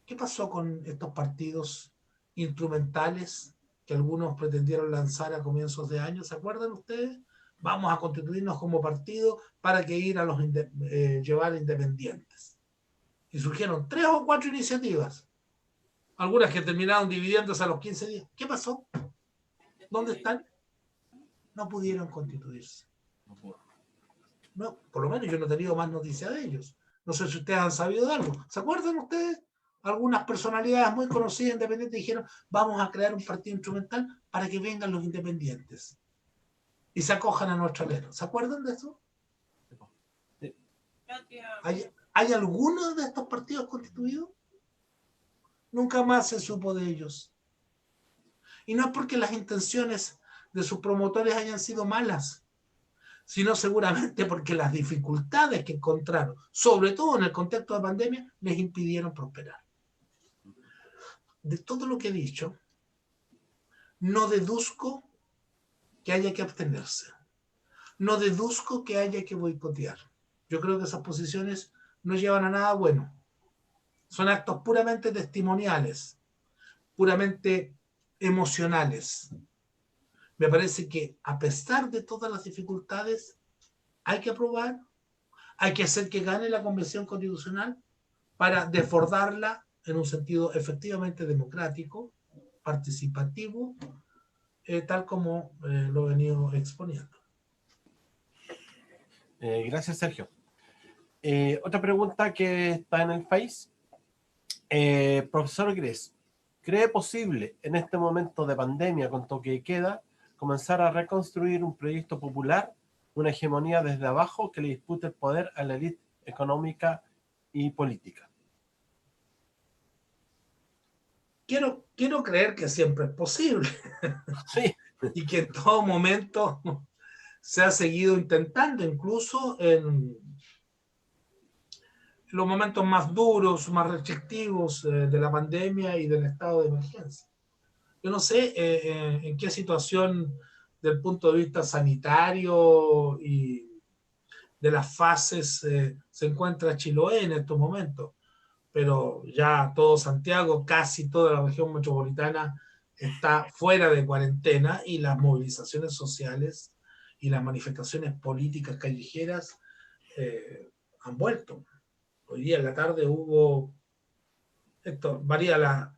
¿Qué pasó con estos partidos instrumentales que algunos pretendieron lanzar a comienzos de año? ¿Se acuerdan ustedes? Vamos a constituirnos como partido para que ir a los llevar independientes. Y surgieron 3 o 4 iniciativas, algunas que terminaron dividiéndose a los 15 días. ¿Qué pasó? ¿Dónde están? No pudieron constituirse. No, por lo menos yo no he tenido más noticias de ellos. No sé si ustedes han sabido de algo. ¿Se acuerdan ustedes? algunas personalidades muy conocidas independientes dijeron, vamos a crear un partido instrumental para que vengan los independientes y se acojan a nuestro alero. ¿Se acuerdan de eso? Sí. ¿Hay alguno de estos partidos constituidos? Nunca más se supo de ellos. Y no es porque las intenciones de sus promotores hayan sido malas, sino seguramente porque las dificultades que encontraron, sobre todo en el contexto de pandemia, les impidieron prosperar. De todo lo que he dicho, no deduzco que haya que abstenerse. No deduzco que haya que boicotear. Yo creo que esas posiciones no llevan a nada bueno. Son actos puramente testimoniales, puramente emocionales. Me parece que a pesar de todas las dificultades, hay que aprobar, hay que hacer que gane la Convención Constitucional para desbordarla en un sentido efectivamente democrático, participativo, tal como lo he venido exponiendo. Gracias, Sergio. Otra pregunta que está en el Face. Profesor Gres, ¿cree posible en este momento de pandemia con toque de queda comenzar a reconstruir un proyecto popular, una hegemonía desde abajo que le dispute el poder a la élite económica y política? Quiero creer que siempre es posible. Sí. Y que en todo momento se ha seguido intentando, incluso en los momentos más duros, más restrictivos de la pandemia y del estado de emergencia. Yo no sé en qué situación del punto de vista sanitario y de las fases se encuentra Chiloé en estos momentos, pero ya todo Santiago, casi toda la región metropolitana está fuera de cuarentena y las movilizaciones sociales y las manifestaciones políticas callejeras han vuelto. Hoy día en la tarde hubo, esto varía la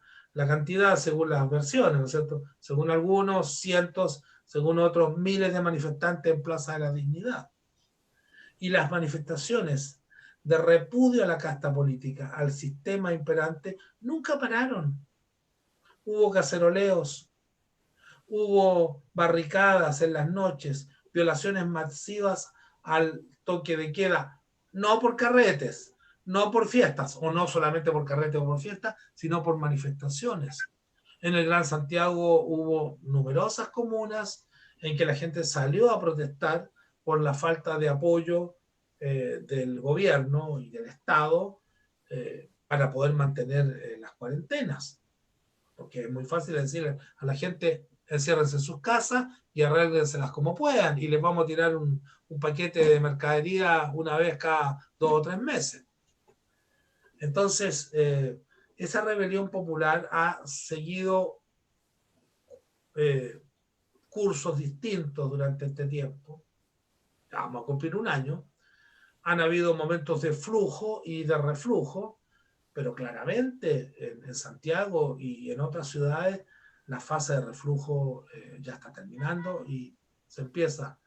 cantidad según las versiones, ¿no es cierto? Según algunos, cientos, según otros, miles de manifestantes en Plaza de la Dignidad. Y las manifestaciones de repudio a la casta política, al sistema imperante, nunca pararon. Hubo caceroleos, hubo barricadas en las noches, violaciones masivas al toque de queda, no por carretes, no por fiestas, o no solamente por carretes o por fiestas, sino por manifestaciones. En el Gran Santiago hubo numerosas comunas en que la gente salió a protestar por la falta de apoyo del gobierno y del Estado para poder mantener las cuarentenas. Porque es muy fácil decirle a la gente, enciérrense en sus casas y arréglenselas como puedan, y les vamos a tirar un paquete de mercadería una vez cada 2 o 3 meses. Entonces, esa rebelión popular ha seguido cursos distintos durante este tiempo. Ya vamos a cumplir un año. Han habido momentos de flujo y de reflujo, pero claramente en Santiago y en otras ciudades la fase de reflujo ya está terminando y se empieza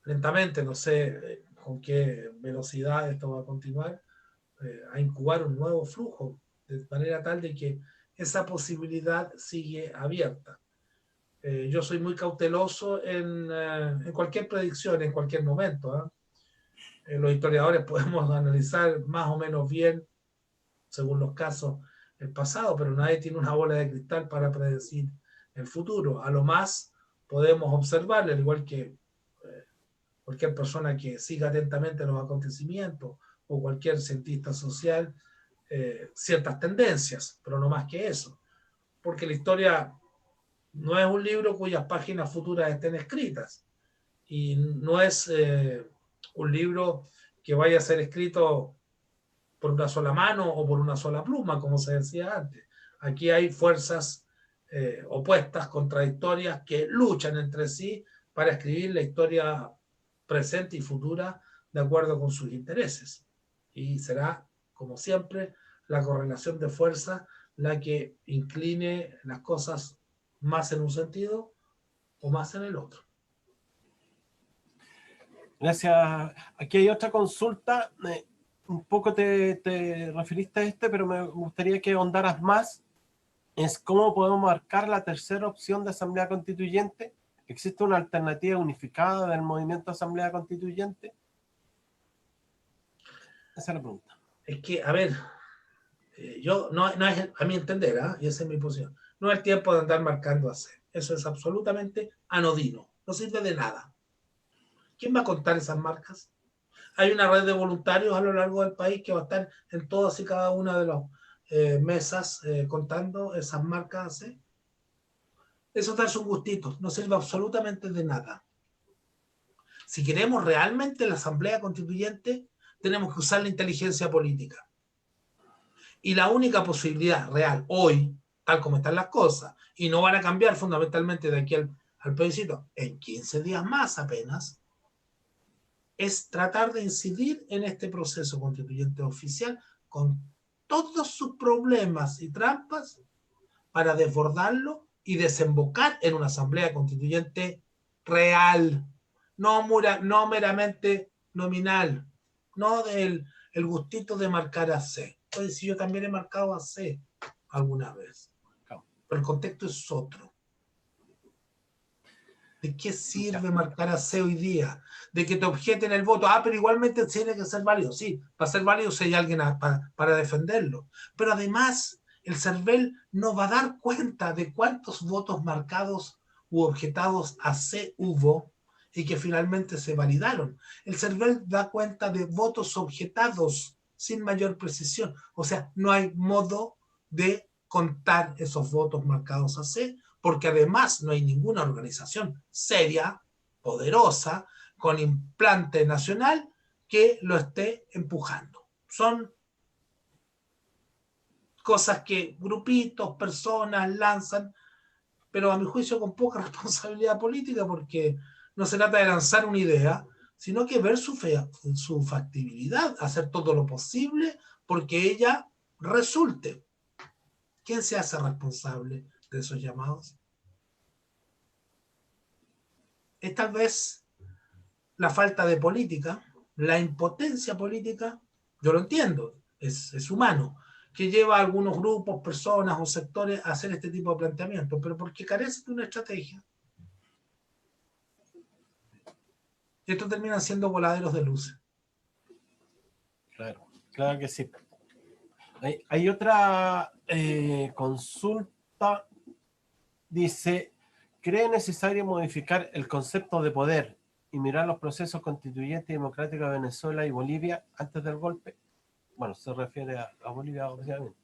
lentamente, no sé con qué velocidad esto va a continuar, a incubar un nuevo flujo, de manera tal de que esa posibilidad sigue abierta. Yo soy muy cauteloso en cualquier predicción, en cualquier momento. Los historiadores podemos analizar más o menos bien, según los casos, el pasado, pero nadie tiene una bola de cristal para predecir el futuro. A lo más podemos observar, al igual que cualquier persona que siga atentamente los acontecimientos o cualquier cientista social, ciertas tendencias, pero no más que eso. Porque la historia no es un libro cuyas páginas futuras estén escritas y no es un libro que vaya a ser escrito por una sola mano o por una sola pluma, como se decía antes. Aquí hay fuerzas opuestas, contradictorias, que luchan entre sí para escribir la historia presente y futura de acuerdo con sus intereses. Y será, como siempre, la correlación de fuerzas la que incline las cosas más en un sentido o más en el otro. Gracias. Aquí hay otra consulta. un poco te referiste a este, pero me gustaría que ahondaras más. Es cómo podemos marcar la tercera opción de Asamblea Constituyente. ¿Existe una alternativa unificada del movimiento Asamblea Constituyente? Esa es la pregunta. Es que, a ver, yo no es a mi entender, y esa es mi posición, no es el tiempo de andar marcando AC. Eso es absolutamente anodino, no sirve de nada. ¿Quién va a contar esas marcas? Hay una red de voluntarios a lo largo del país que va a estar en todas y cada una de las mesas contando esas marcas AC. Eso es darse un gustito, no sirve absolutamente de nada. Si queremos realmente la Asamblea Constituyente, tenemos que usar la inteligencia política. Y la única posibilidad real hoy, tal como están las cosas, y no van a cambiar fundamentalmente de aquí al plebiscito, en 15 días más apenas, es tratar de incidir en este proceso constituyente oficial con todos sus problemas y trampas para desbordarlo y desembocar en una asamblea constituyente real, no meramente nominal, no del el gustito de marcar a C. Entonces, si yo también he marcado a C alguna vez, pero el contexto es otro. ¿De qué sirve marcar a C hoy día? De que te objeten el voto. Pero igualmente tiene que ser válido. Sí, para ser válido si hay alguien para defenderlo. Pero además, el CERVEL no va a dar cuenta de cuántos votos marcados u objetados a C hubo y que finalmente se validaron. El CERVEL da cuenta de votos objetados sin mayor precisión. O sea, no hay modo de contar esos votos marcados a C, porque además no hay ninguna organización seria, poderosa, con implante nacional que lo esté empujando. Son cosas que grupitos, personas lanzan, pero a mi juicio con poca responsabilidad política, porque no se trata de lanzar una idea, sino que ver su factibilidad, hacer todo lo posible porque ella resulte. ¿Quién se hace responsable de esos llamados? Es tal vez la falta de política, la impotencia política, yo lo entiendo, es humano, que lleva a algunos grupos, personas o sectores a hacer este tipo de planteamientos, pero porque carece de una estrategia. Y esto termina siendo voladeros de luces. Claro que sí. Hay otra consulta. Dice, ¿cree necesario modificar el concepto de poder y mirar los procesos constituyentes y democráticos de Venezuela y Bolivia antes del golpe? Bueno, se refiere a Bolivia, obviamente.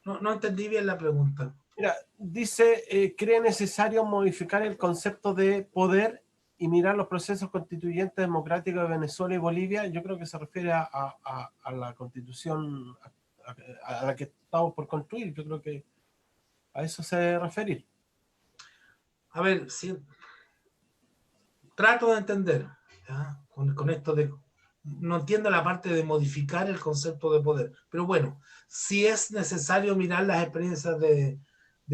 No entendí bien la pregunta. Mira, dice, ¿cree necesario modificar el concepto de poder y mirar los procesos constituyentes democráticos de Venezuela y Bolivia? Yo creo que se refiere a la constitución a la que estamos por construir. Yo creo que a eso se refiere. A ver, si trato de entender, con esto de... No entiendo la parte de modificar el concepto de poder, pero bueno, si es necesario mirar las experiencias de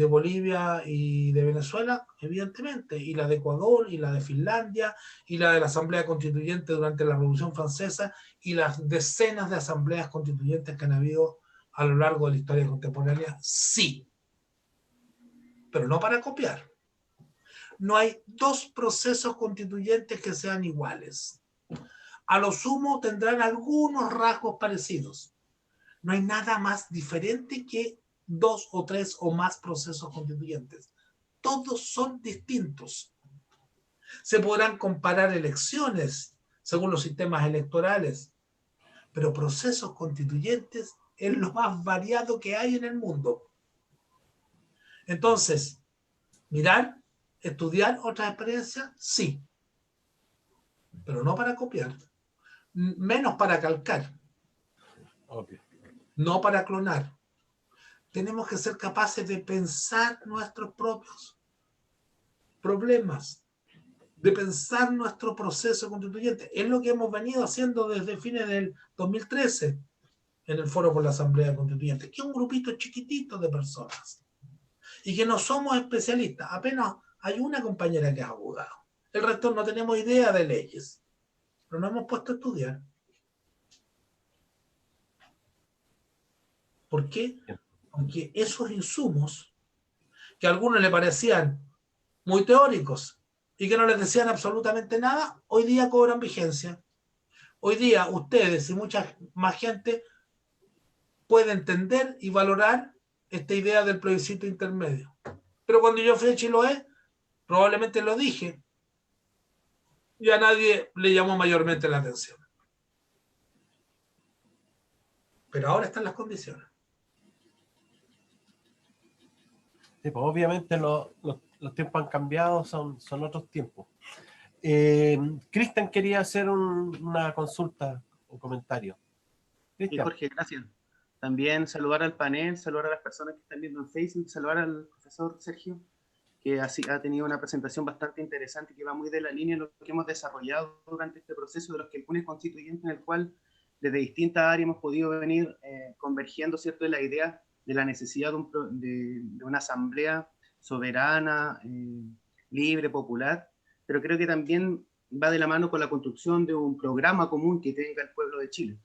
Bolivia y de Venezuela, evidentemente, y la de Ecuador, y la de Finlandia, y la de la Asamblea Constituyente durante la Revolución Francesa, y las decenas de asambleas constituyentes que han habido a lo largo de la historia contemporánea, sí, pero no para copiar. No hay dos procesos constituyentes que sean iguales. A lo sumo tendrán algunos rasgos parecidos. No hay nada más diferente que 2 o 3 o más procesos constituyentes. Todos son distintos. Se podrán comparar elecciones según los sistemas electorales, pero procesos constituyentes es lo más variado que hay en el mundo. Entonces, mirar, estudiar otras experiencias, sí, pero no para copiar, menos para calcar, Okay. no para clonar. Tenemos que ser capaces de pensar nuestros propios problemas, de pensar nuestro proceso constituyente. Es lo que hemos venido haciendo desde fines del 2013 en el Foro por la Asamblea Constituyente, que es un grupito chiquitito de personas y que no somos especialistas. Apenas hay una compañera que es abogado. El resto no tenemos idea de leyes, pero nos hemos puesto a estudiar. ¿Por qué? Porque esos insumos que a algunos le parecían muy teóricos y que no les decían absolutamente nada, hoy día cobran vigencia. Hoy día ustedes y mucha más gente puede entender y valorar esta idea del plebiscito intermedio. Pero cuando yo fui a Chiloé, probablemente lo dije, y a nadie le llamó mayormente la atención. Pero ahora están las condiciones. Sí, pues obviamente los tiempos han cambiado, son otros tiempos. Cristian quería hacer una consulta o comentario. Cristian. Jorge, gracias. También saludar al panel, saludar a las personas que están viendo en Facebook, saludar al profesor Sergio, que ha tenido una presentación bastante interesante, que va muy de la línea de lo que hemos desarrollado durante este proceso de los Quilpunes constituyentes, en el cual desde distintas áreas hemos podido venir convergiendo, ¿cierto?, de la idea de la necesidad de una asamblea soberana, libre, popular, pero creo que también va de la mano con la construcción de un programa común que tenga el pueblo de Chile,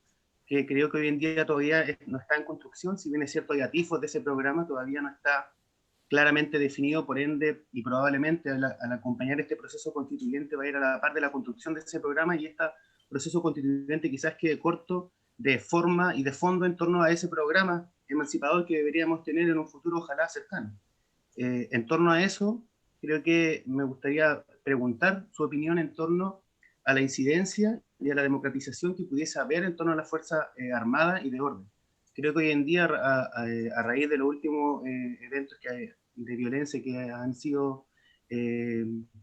que creo que hoy en día todavía no está en construcción. Si bien es cierto, hay atisbos de ese programa, todavía no está claramente definido, por ende, y probablemente al acompañar este proceso constituyente va a ir a la par de la construcción de ese programa, y este proceso constituyente quizás quede corto de forma y de fondo en torno a ese programa emancipador que deberíamos tener en un futuro ojalá cercano. En torno a eso, creo que me gustaría preguntar su opinión en torno a la incidencia y a la democratización que pudiese haber en torno a la Fuerza Armada y de orden. Creo que hoy en día, a raíz de los últimos eventos de violencia que han sido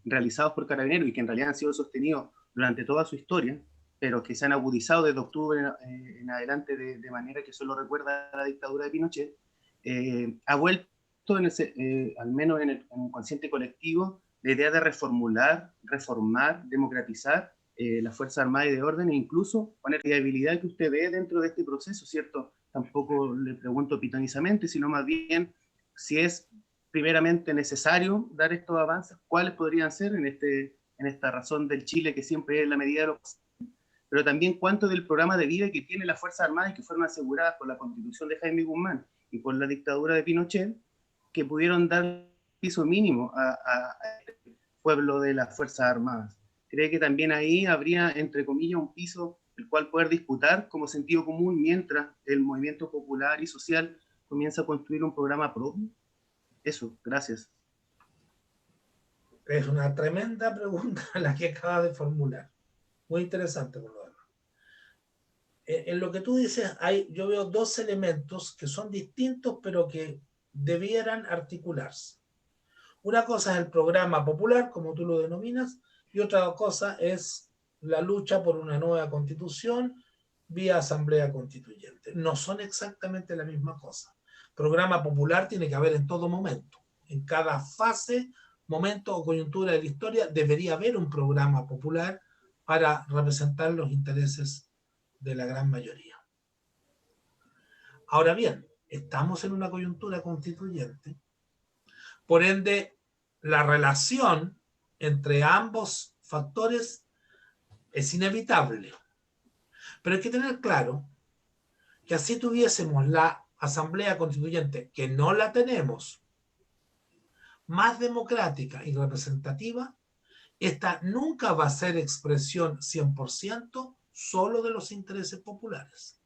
realizados por Carabineros y que en realidad han sido sostenidos durante toda su historia, pero que se han agudizado desde octubre en adelante de manera que solo recuerda la dictadura de Pinochet, ha vuelto, al menos en el consciente colectivo, la idea de reformular, reformar, democratizar la Fuerza Armada y de Orden, e incluso poner la viabilidad que usted ve dentro de este proceso, ¿cierto? Tampoco le pregunto pitonizamente, sino más bien si es primeramente necesario dar estos avances, cuáles podrían ser en esta razón del Chile que siempre es la medida de lo posible, pero también cuánto del programa de vida que tiene la Fuerza Armada y que fueron aseguradas por la Constitución de Jaime Guzmán y por la dictadura de Pinochet, que pudieron dar piso mínimo a pueblo de las Fuerzas Armadas. ¿Cree que también ahí habría, entre comillas, un piso el cual poder disputar como sentido común mientras el movimiento popular y social comienza a construir un programa propio? Eso, gracias. Es una tremenda pregunta la que acaba de formular. Muy interesante, por lo demás. En lo que tú dices, yo veo dos elementos que son distintos, pero que debieran articularse. Una cosa es el programa popular, como tú lo denominas, y otra cosa es la lucha por una nueva constitución vía asamblea constituyente. No son exactamente la misma cosa. Programa popular tiene que haber en todo momento. En cada fase, momento o coyuntura de la historia debería haber un programa popular para representar los intereses de la gran mayoría. Ahora bien, estamos en una coyuntura constituyente, por ende, la relación entre ambos factores es inevitable. Pero hay que tener claro que así tuviésemos la Asamblea Constituyente, que no la tenemos, más democrática y representativa, esta nunca va a ser expresión 100% solo de los intereses populares.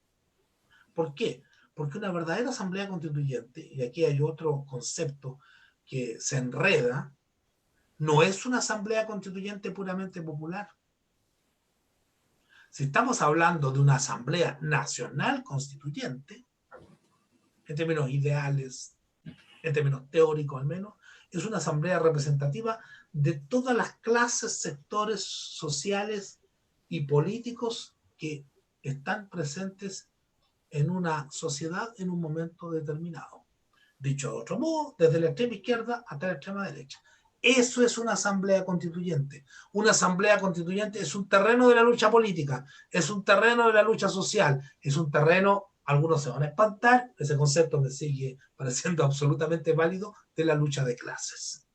¿Por qué? Porque una verdadera Asamblea Constituyente, y aquí hay otro concepto que se enreda, no es una Asamblea Constituyente puramente popular. Si estamos hablando de una Asamblea Nacional Constituyente, en términos ideales, en términos teóricos al menos, es una asamblea representativa de todas las clases, sectores sociales y políticos que están presentes en una sociedad en un momento determinado. Dicho de otro modo, desde la extrema izquierda hasta la extrema derecha. Eso es una asamblea constituyente. Una asamblea constituyente es un terreno de la lucha política, es un terreno de la lucha social, es un terreno, algunos se van a espantar, ese concepto me sigue pareciendo absolutamente válido, de la lucha de clases.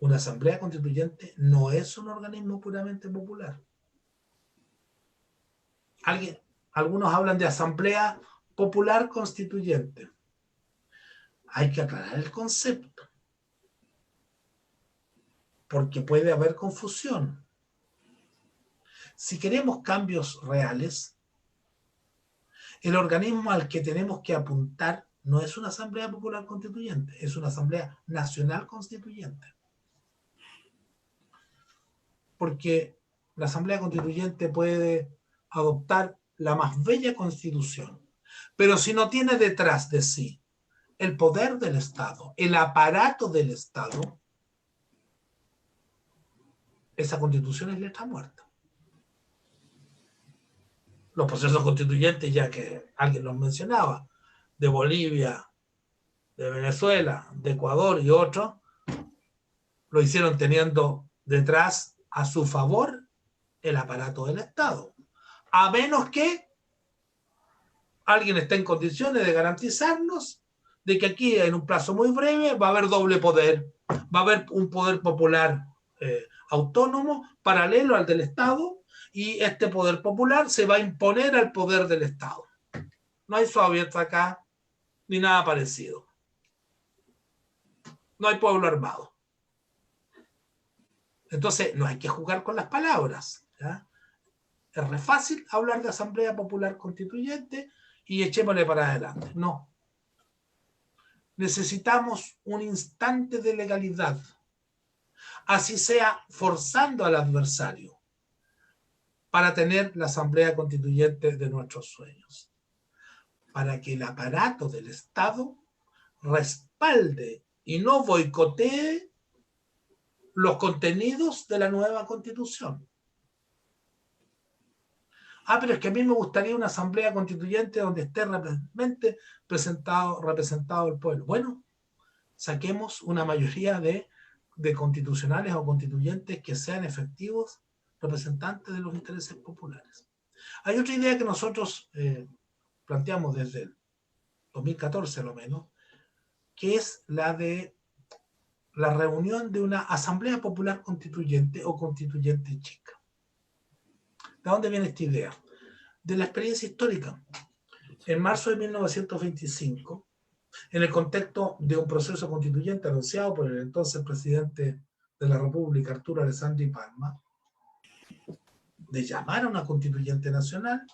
Una asamblea constituyente no es un organismo puramente popular. algunos hablan de Asamblea Popular Constituyente. Hay que aclarar el concepto, porque puede haber confusión. Si queremos cambios reales, el organismo al que tenemos que apuntar no es una Asamblea Popular Constituyente, es una Asamblea Nacional Constituyente. Porque la Asamblea Constituyente puede adoptar la más bella constitución, pero si no tiene detrás de sí el poder del Estado, el aparato del Estado, esa constitución es letra muerta. Los procesos constituyentes, ya que alguien los mencionaba, de Bolivia, de Venezuela, de Ecuador y otros, lo hicieron teniendo detrás a su favor el aparato del Estado. A menos que alguien esté en condiciones de garantizarnos de que aquí en un plazo muy breve va a haber doble poder, va a haber un poder popular autónomo, paralelo al del Estado, y este poder popular se va a imponer al poder del Estado. No hay soviets acá, ni nada parecido. No hay pueblo armado. Entonces, no hay que jugar con las palabras, ¿ya? Es re fácil hablar de Asamblea Popular Constituyente y echémosle para adelante. No. Necesitamos un instante de legalidad, así sea forzando al adversario, para tener la Asamblea Constituyente de nuestros sueños, para que el aparato del Estado respalde y no boicotee los contenidos de la nueva Constitución. Pero es que a mí me gustaría una Asamblea Constituyente donde esté realmente representado el pueblo. Bueno, saquemos una mayoría de constitucionales o constituyentes que sean efectivos representantes de los intereses populares. Hay otra idea que nosotros planteamos desde el 2014 a lo menos, que es la de la reunión de una Asamblea Popular Constituyente o Constituyente chica. ¿De dónde viene esta idea? De la experiencia histórica. En marzo de 1925, en el contexto de un proceso constituyente anunciado por el entonces presidente de la República, Arturo Alessandri Palma, de llamar a una constituyente nacional,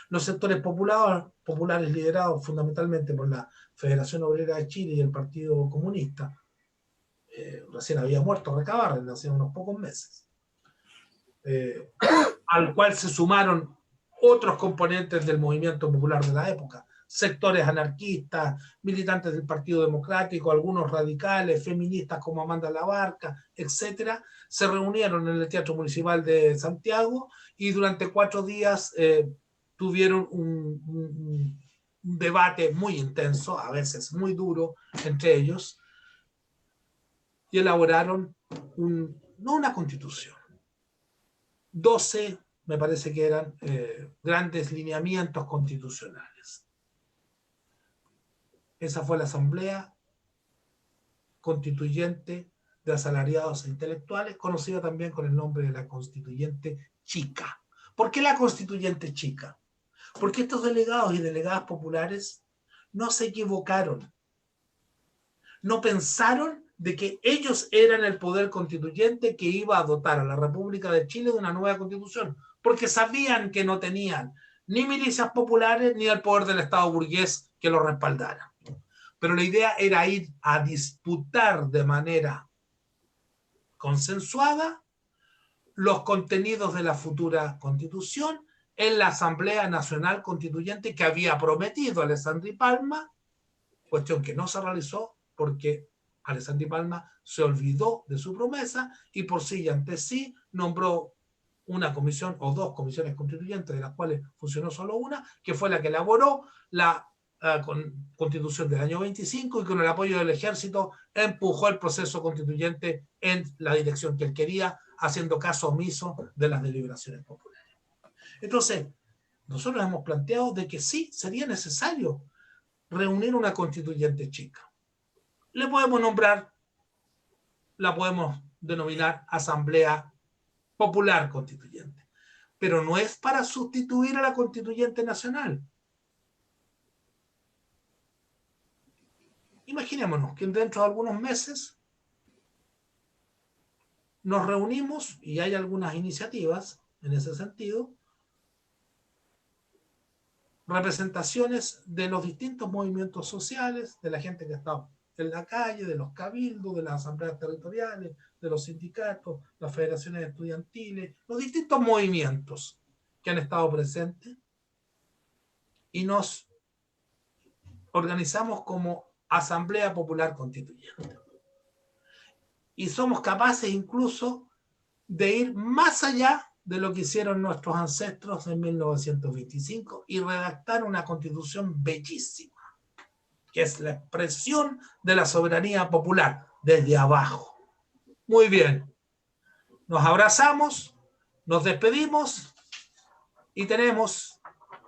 los sectores populares liderados fundamentalmente por la Federación Obrera de Chile y el Partido Comunista, recién había muerto Recabarren hace unos pocos meses, al cual se sumaron otros componentes del movimiento popular de la época, sectores anarquistas, militantes del Partido Democrático, algunos radicales, feministas como Amanda Labarca, etcétera, se reunieron en el Teatro Municipal de Santiago y durante 4 días tuvieron un debate muy intenso, a veces muy duro, entre ellos, y elaboraron no una constitución, 12, me parece que eran grandes lineamientos constitucionales. Esa fue la Asamblea Constituyente de Asalariados e Intelectuales, conocida también con el nombre de la Constituyente Chica. ¿Por qué la Constituyente Chica? Porque estos delegados y delegadas populares no se equivocaron. No pensaron de que ellos eran el poder constituyente que iba a dotar a la República de Chile de una nueva constitución, porque sabían que no tenían ni milicias populares ni el poder del Estado burgués que lo respaldara. Pero la idea era ir a disputar de manera consensuada los contenidos de la futura constitución en la Asamblea Nacional Constituyente que había prometido Alessandri Palma, cuestión que no se realizó porque Alessandri Palma se olvidó de su promesa y por sí y ante sí nombró una comisión o 2 comisiones constituyentes, de las cuales funcionó solo una, que fue la que elaboró la Constitución del año 25 y con el apoyo del ejército empujó el proceso constituyente en la dirección que él quería, haciendo caso omiso de las deliberaciones populares. Entonces, nosotros hemos planteado de que sí, sería necesario reunir una constituyente chica. Le podemos nombrar, la podemos denominar Asamblea Popular Constituyente. pero no es para sustituir a la Constituyente Nacional. Imaginémonos que dentro de algunos meses nos reunimos, y hay algunas iniciativas en ese sentido, representaciones de los distintos movimientos sociales, de la gente que está en la calle, de los cabildos, de las asambleas territoriales, de los sindicatos, las federaciones estudiantiles, los distintos movimientos que han estado presentes, y nos organizamos como Asamblea Popular Constituyente. Y somos capaces incluso de ir más allá de lo que hicieron nuestros ancestros en 1925 y redactar una constitución bellísima, que es la expresión de la soberanía popular desde abajo. Muy bien, nos abrazamos, nos despedimos y tenemos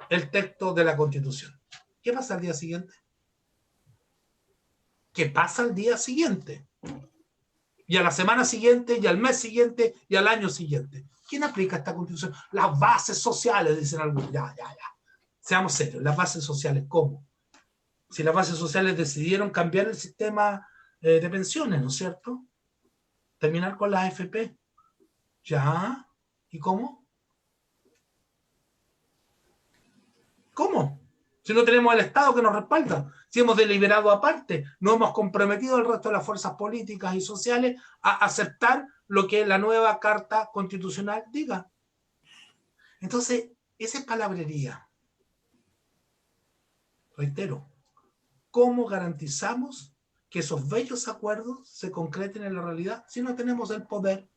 el texto de la Constitución. ¿Qué pasa al día siguiente? ¿Qué pasa al día siguiente? Y a la semana siguiente, y al mes siguiente, y al año siguiente. ¿Quién aplica esta Constitución? Las bases sociales, dicen algunos. Ya. Seamos serios, las bases sociales, ¿cómo? Si las bases sociales decidieron cambiar el sistema de pensiones, ¿no es cierto? Terminar con las AFP. Ya. ¿Y cómo? ¿Cómo? Si no tenemos al Estado que nos respalda, si hemos deliberado aparte, no hemos comprometido al resto de las fuerzas políticas y sociales a aceptar lo que la nueva Carta Constitucional diga. Entonces, esa es palabrería. Reitero, ¿cómo garantizamos que esos bellos acuerdos se concreten en la realidad si no tenemos el poder?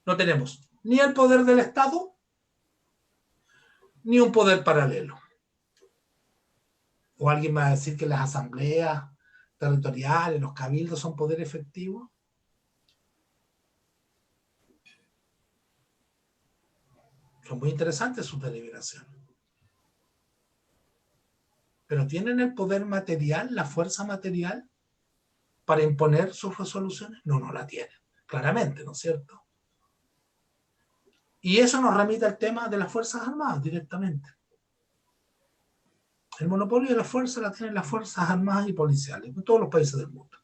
No tenemos ni el poder del Estado, ni un poder paralelo. ¿O alguien va a decir que las asambleas territoriales, los cabildos son poder efectivo? Son muy interesantes sus deliberaciones. Pero ¿tienen el poder material, la fuerza material para imponer sus resoluciones? No, no la tienen, claramente, ¿no es cierto? Y eso nos remite al tema de las Fuerzas Armadas directamente. El monopolio de la fuerza la tienen las Fuerzas Armadas y policiales en todos los países del mundo.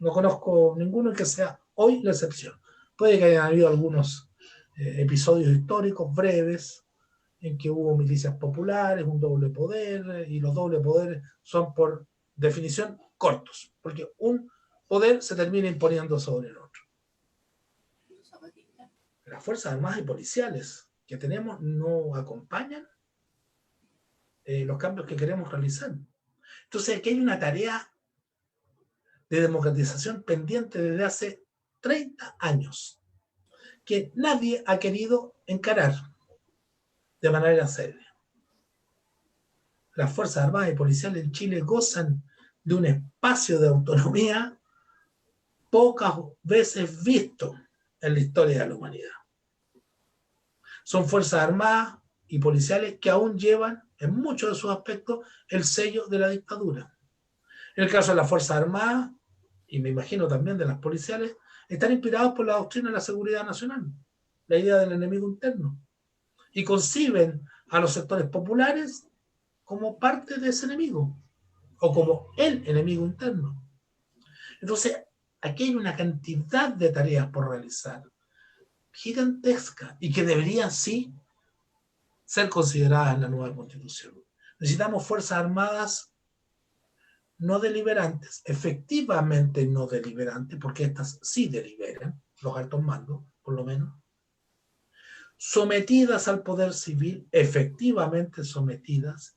No conozco ninguno que sea hoy la excepción. Puede que hayan habido algunos episodios históricos breves en que hubo milicias populares, un doble poder, y los dobles poderes son por definición cortos, porque un poder se termina imponiendo sobre el otro. Las Fuerzas Armadas y policiales que tenemos no acompañan los cambios que queremos realizar. Entonces aquí hay una tarea de democratización pendiente desde hace 30 años que nadie ha querido encarar de manera seria. Las Fuerzas Armadas y Policiales en Chile gozan de un espacio de autonomía pocas veces visto en la historia de la humanidad. Son Fuerzas Armadas y Policiales que aún llevan en muchos de sus aspectos el sello de la dictadura. En el caso de las Fuerzas Armadas, y me imagino también de las policiales, están inspirados por la doctrina de la seguridad nacional, la idea del enemigo interno, y conciben a los sectores populares como parte de ese enemigo, o como el enemigo interno. Entonces, aquí hay una cantidad de tareas por realizar, gigantesca, y que deberían sí ser consideradas en la nueva Constitución. Necesitamos Fuerzas Armadas no deliberantes, efectivamente no deliberantes, porque estas sí deliberan, los altos mandos, por lo menos, sometidas al poder civil, efectivamente sometidas,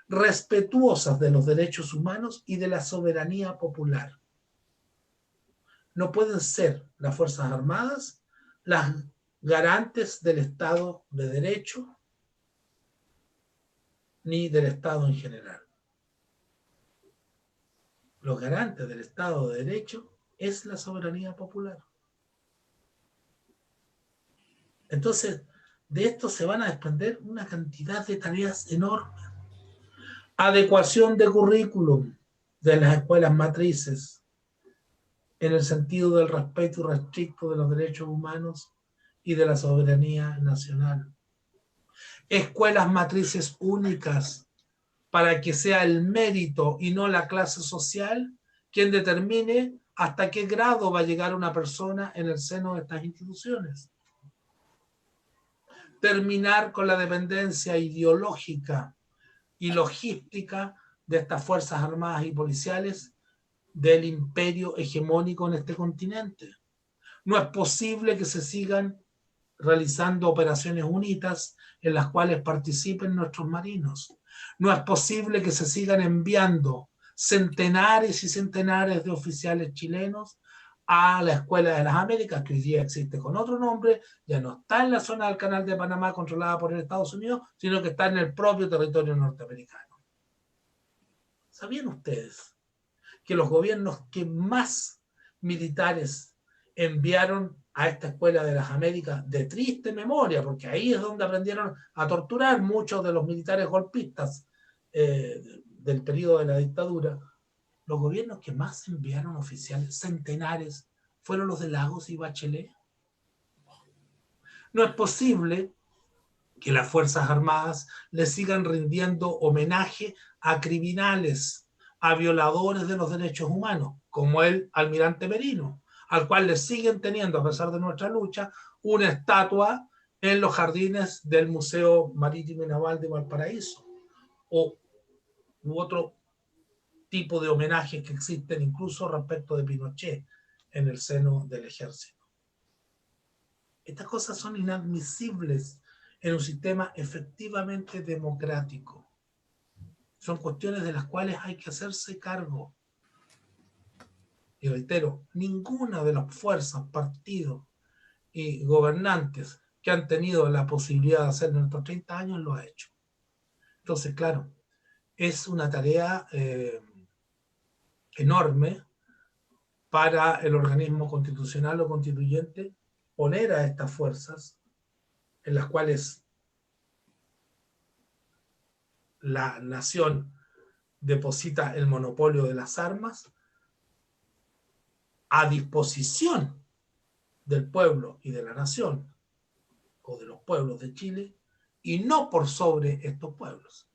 respetuosas de los derechos humanos y de la soberanía popular. No pueden ser las Fuerzas Armadas las garantes del Estado de Derecho ni del Estado en general. Los garantes del Estado de Derecho es la soberanía popular. Entonces, de esto se van a desprender una cantidad de tareas enormes. Adecuación de currículum de las escuelas matrices en el sentido del respeto irrestricto de los derechos humanos y de la soberanía nacional. Escuelas matrices únicas para que sea el mérito y no la clase social quien determine hasta qué grado va a llegar una persona en el seno de estas instituciones. Terminar con la dependencia ideológica y logística de estas fuerzas armadas y policiales del imperio hegemónico en este continente. No es posible que se sigan realizando operaciones UNITAS en las cuales participen nuestros marinos. No es posible que se sigan enviando centenares y centenares de oficiales chilenos a la Escuela de las Américas, que hoy día existe con otro nombre, ya no está en la zona del Canal de Panamá controlada por el Estados Unidos, sino que está en el propio territorio norteamericano. ¿Sabían ustedes que los gobiernos que más militares enviaron a esta Escuela de las Américas, de triste memoria, porque ahí es donde aprendieron a torturar muchos de los militares golpistas del periodo de la dictadura? Los gobiernos que más enviaron oficiales, centenares, fueron los de Lagos y Bachelet. No es posible que las Fuerzas Armadas le sigan rindiendo homenaje a criminales, a violadores de los derechos humanos, como el almirante Merino, al cual le siguen teniendo, a pesar de nuestra lucha, una estatua en los jardines del Museo Marítimo y Naval de Valparaíso, u otro tipo de homenajes que existen incluso respecto de Pinochet en el seno del ejército. Estas cosas son inadmisibles en un sistema efectivamente democrático. Son cuestiones de las cuales hay que hacerse cargo. Y reitero, ninguna de las fuerzas, partidos y gobernantes que han tenido la posibilidad de hacerlo en estos 30 años lo ha hecho. Entonces, claro, es una tarea enorme para el organismo constitucional o constituyente poner a estas fuerzas en las cuales la nación deposita el monopolio de las armas a disposición del pueblo y de la nación, o de los pueblos de Chile, y no por sobre estos pueblos.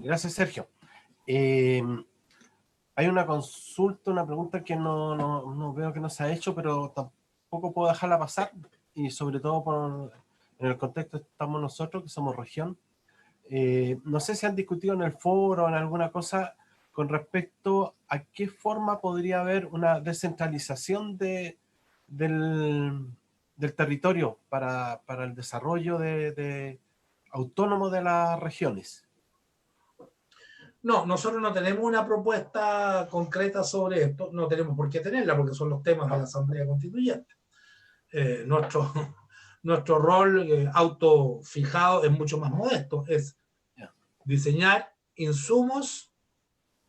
Gracias, Sergio. Hay una consulta, una pregunta que no veo que no se ha hecho, pero tampoco puedo dejarla pasar, y sobre todo en el contexto que estamos nosotros, que somos región. No sé si han discutido en el foro o en alguna cosa con respecto a qué forma podría haber una descentralización del territorio para el desarrollo autónomo de las regiones. No, nosotros no tenemos una propuesta concreta sobre esto, no tenemos por qué tenerla, porque son los temas de la Asamblea Constituyente. Nuestro rol autofijado es mucho más modesto, es diseñar insumos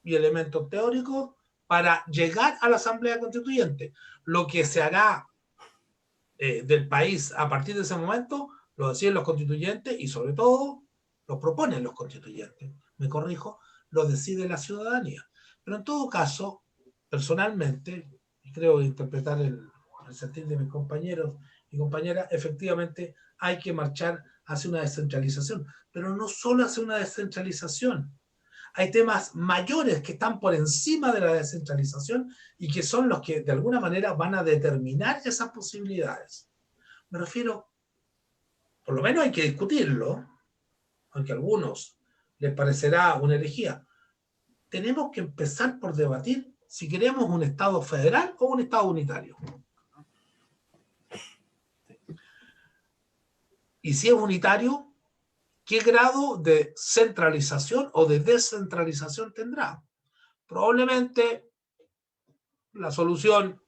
y elementos teóricos para llegar a la Asamblea Constituyente. Lo que se hará del país a partir de ese momento, lo deciden los constituyentes y sobre todo lo proponen los constituyentes. Me corrijo, lo decide la ciudadanía. Pero en todo caso, personalmente, y creo interpretar el sentir de mis compañeros y compañeras, efectivamente hay que marchar hacia una descentralización, pero no solo hacia una descentralización. Hay temas mayores que están por encima de la descentralización y que son los que de alguna manera van a determinar esas posibilidades. Me refiero, por lo menos hay que discutirlo, aunque a algunos les parecerá una herejía. Tenemos que empezar por debatir si queremos un Estado federal o un Estado unitario. Y si es unitario, ¿qué grado de centralización o de descentralización tendrá? Probablemente la solución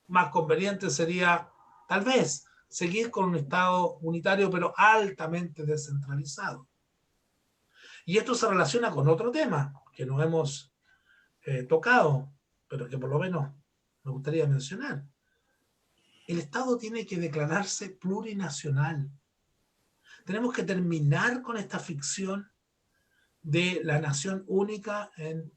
más conveniente sería, tal vez, seguir con un Estado unitario, pero altamente descentralizado. Y esto se relaciona con otro tema que no hemos tocado, pero que por lo menos me gustaría mencionar. El Estado tiene que declararse plurinacional. Tenemos que terminar con esta ficción de la nación única en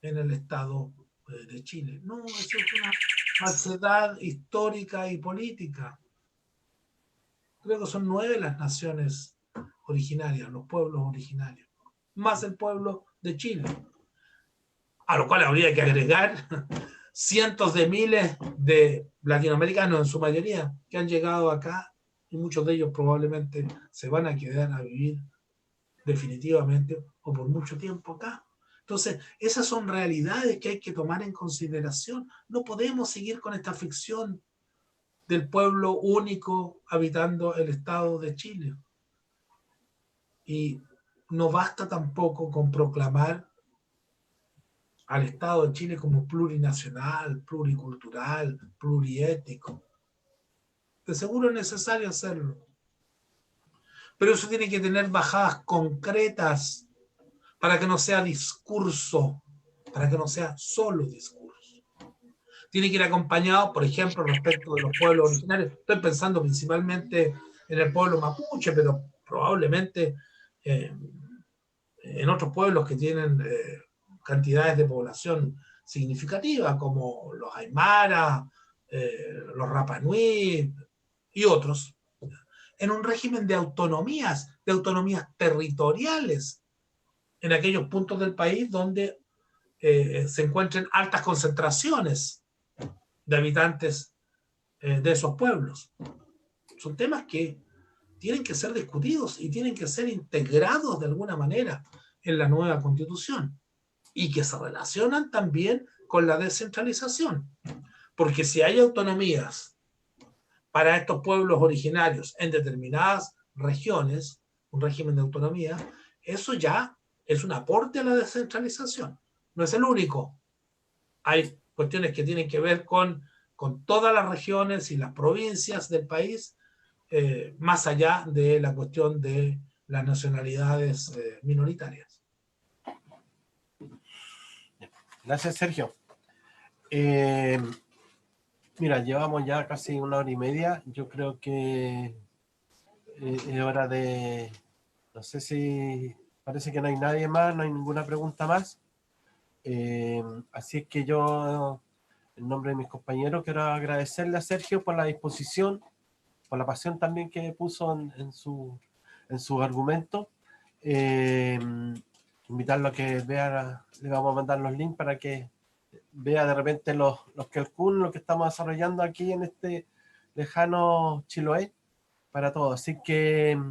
el Estado de Chile. No, eso es una falsedad histórica y política. Creo que son 9 las naciones originarias, los pueblos originarios, más el pueblo de Chile, a lo cual habría que agregar cientos de miles de latinoamericanos en su mayoría que han llegado acá y muchos de ellos probablemente se van a quedar a vivir definitivamente o por mucho tiempo acá. Entonces, esas son realidades que hay que tomar en consideración. No podemos seguir con esta ficción del pueblo único habitando el Estado de Chile. Y no basta tampoco con proclamar al Estado de Chile como plurinacional, pluricultural, pluriétnico. De seguro es necesario hacerlo. Pero eso tiene que tener bajadas concretas para que no sea discurso, para que no sea solo discurso. Tiene que ir acompañado, por ejemplo, respecto de los pueblos originarios. Estoy pensando principalmente en el pueblo mapuche, pero probablemente en otros pueblos que tienen cantidades de población significativas, como los aymaras, los Rapa Nui y otros, en un régimen de autonomías territoriales, en aquellos puntos del país donde se encuentren altas concentraciones de habitantes de esos pueblos. Son temas que tienen que ser discutidos y tienen que ser integrados de alguna manera en la nueva constitución y que se relacionan también con la descentralización. Porque si hay autonomías para estos pueblos originarios en determinadas regiones, un régimen de autonomía, eso ya es un aporte a la descentralización. No es el único. Hay cuestiones que tienen que ver con todas las regiones y las provincias del país, más allá de la cuestión de las nacionalidades minoritarias. Gracias, Sergio. Mira, llevamos ya casi 1 hora y media. Yo creo que es hora de... No sé si... Parece que no hay nadie más, no hay ninguna pregunta más. Así es que yo, en nombre de mis compañeros, quiero agradecerle a Sergio por la disposición, por la pasión también que puso en su argumento. Invitarlo a que vea, le vamos a mandar los links para que vea de repente los Kelkun, lo que estamos desarrollando aquí en este lejano Chiloé para todos. Así que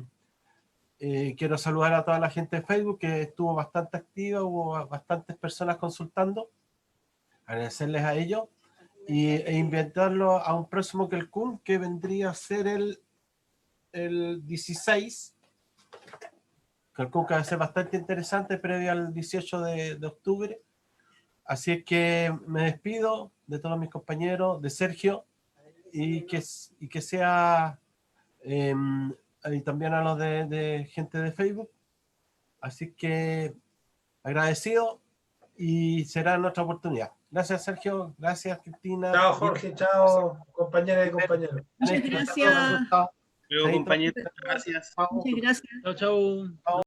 quiero saludar a toda la gente de Facebook que estuvo bastante activa, hubo bastantes personas consultando, agradecerles a ellos e invitarlos a un próximo Kelkun que vendría a ser el 16, Kelkun que va a ser bastante interesante previo al 18 de octubre. Así es que me despido de todos mis compañeros, de Sergio, y que sea y también a los de gente de Facebook. Así que agradecido y será en otra oportunidad. Gracias, Sergio. Gracias, Cristina. Chao, Jorge. Chao, compañeras y compañeros. Muchas gracias. Luego, compañeros, gracias. Muchas gracias. Chao, chao.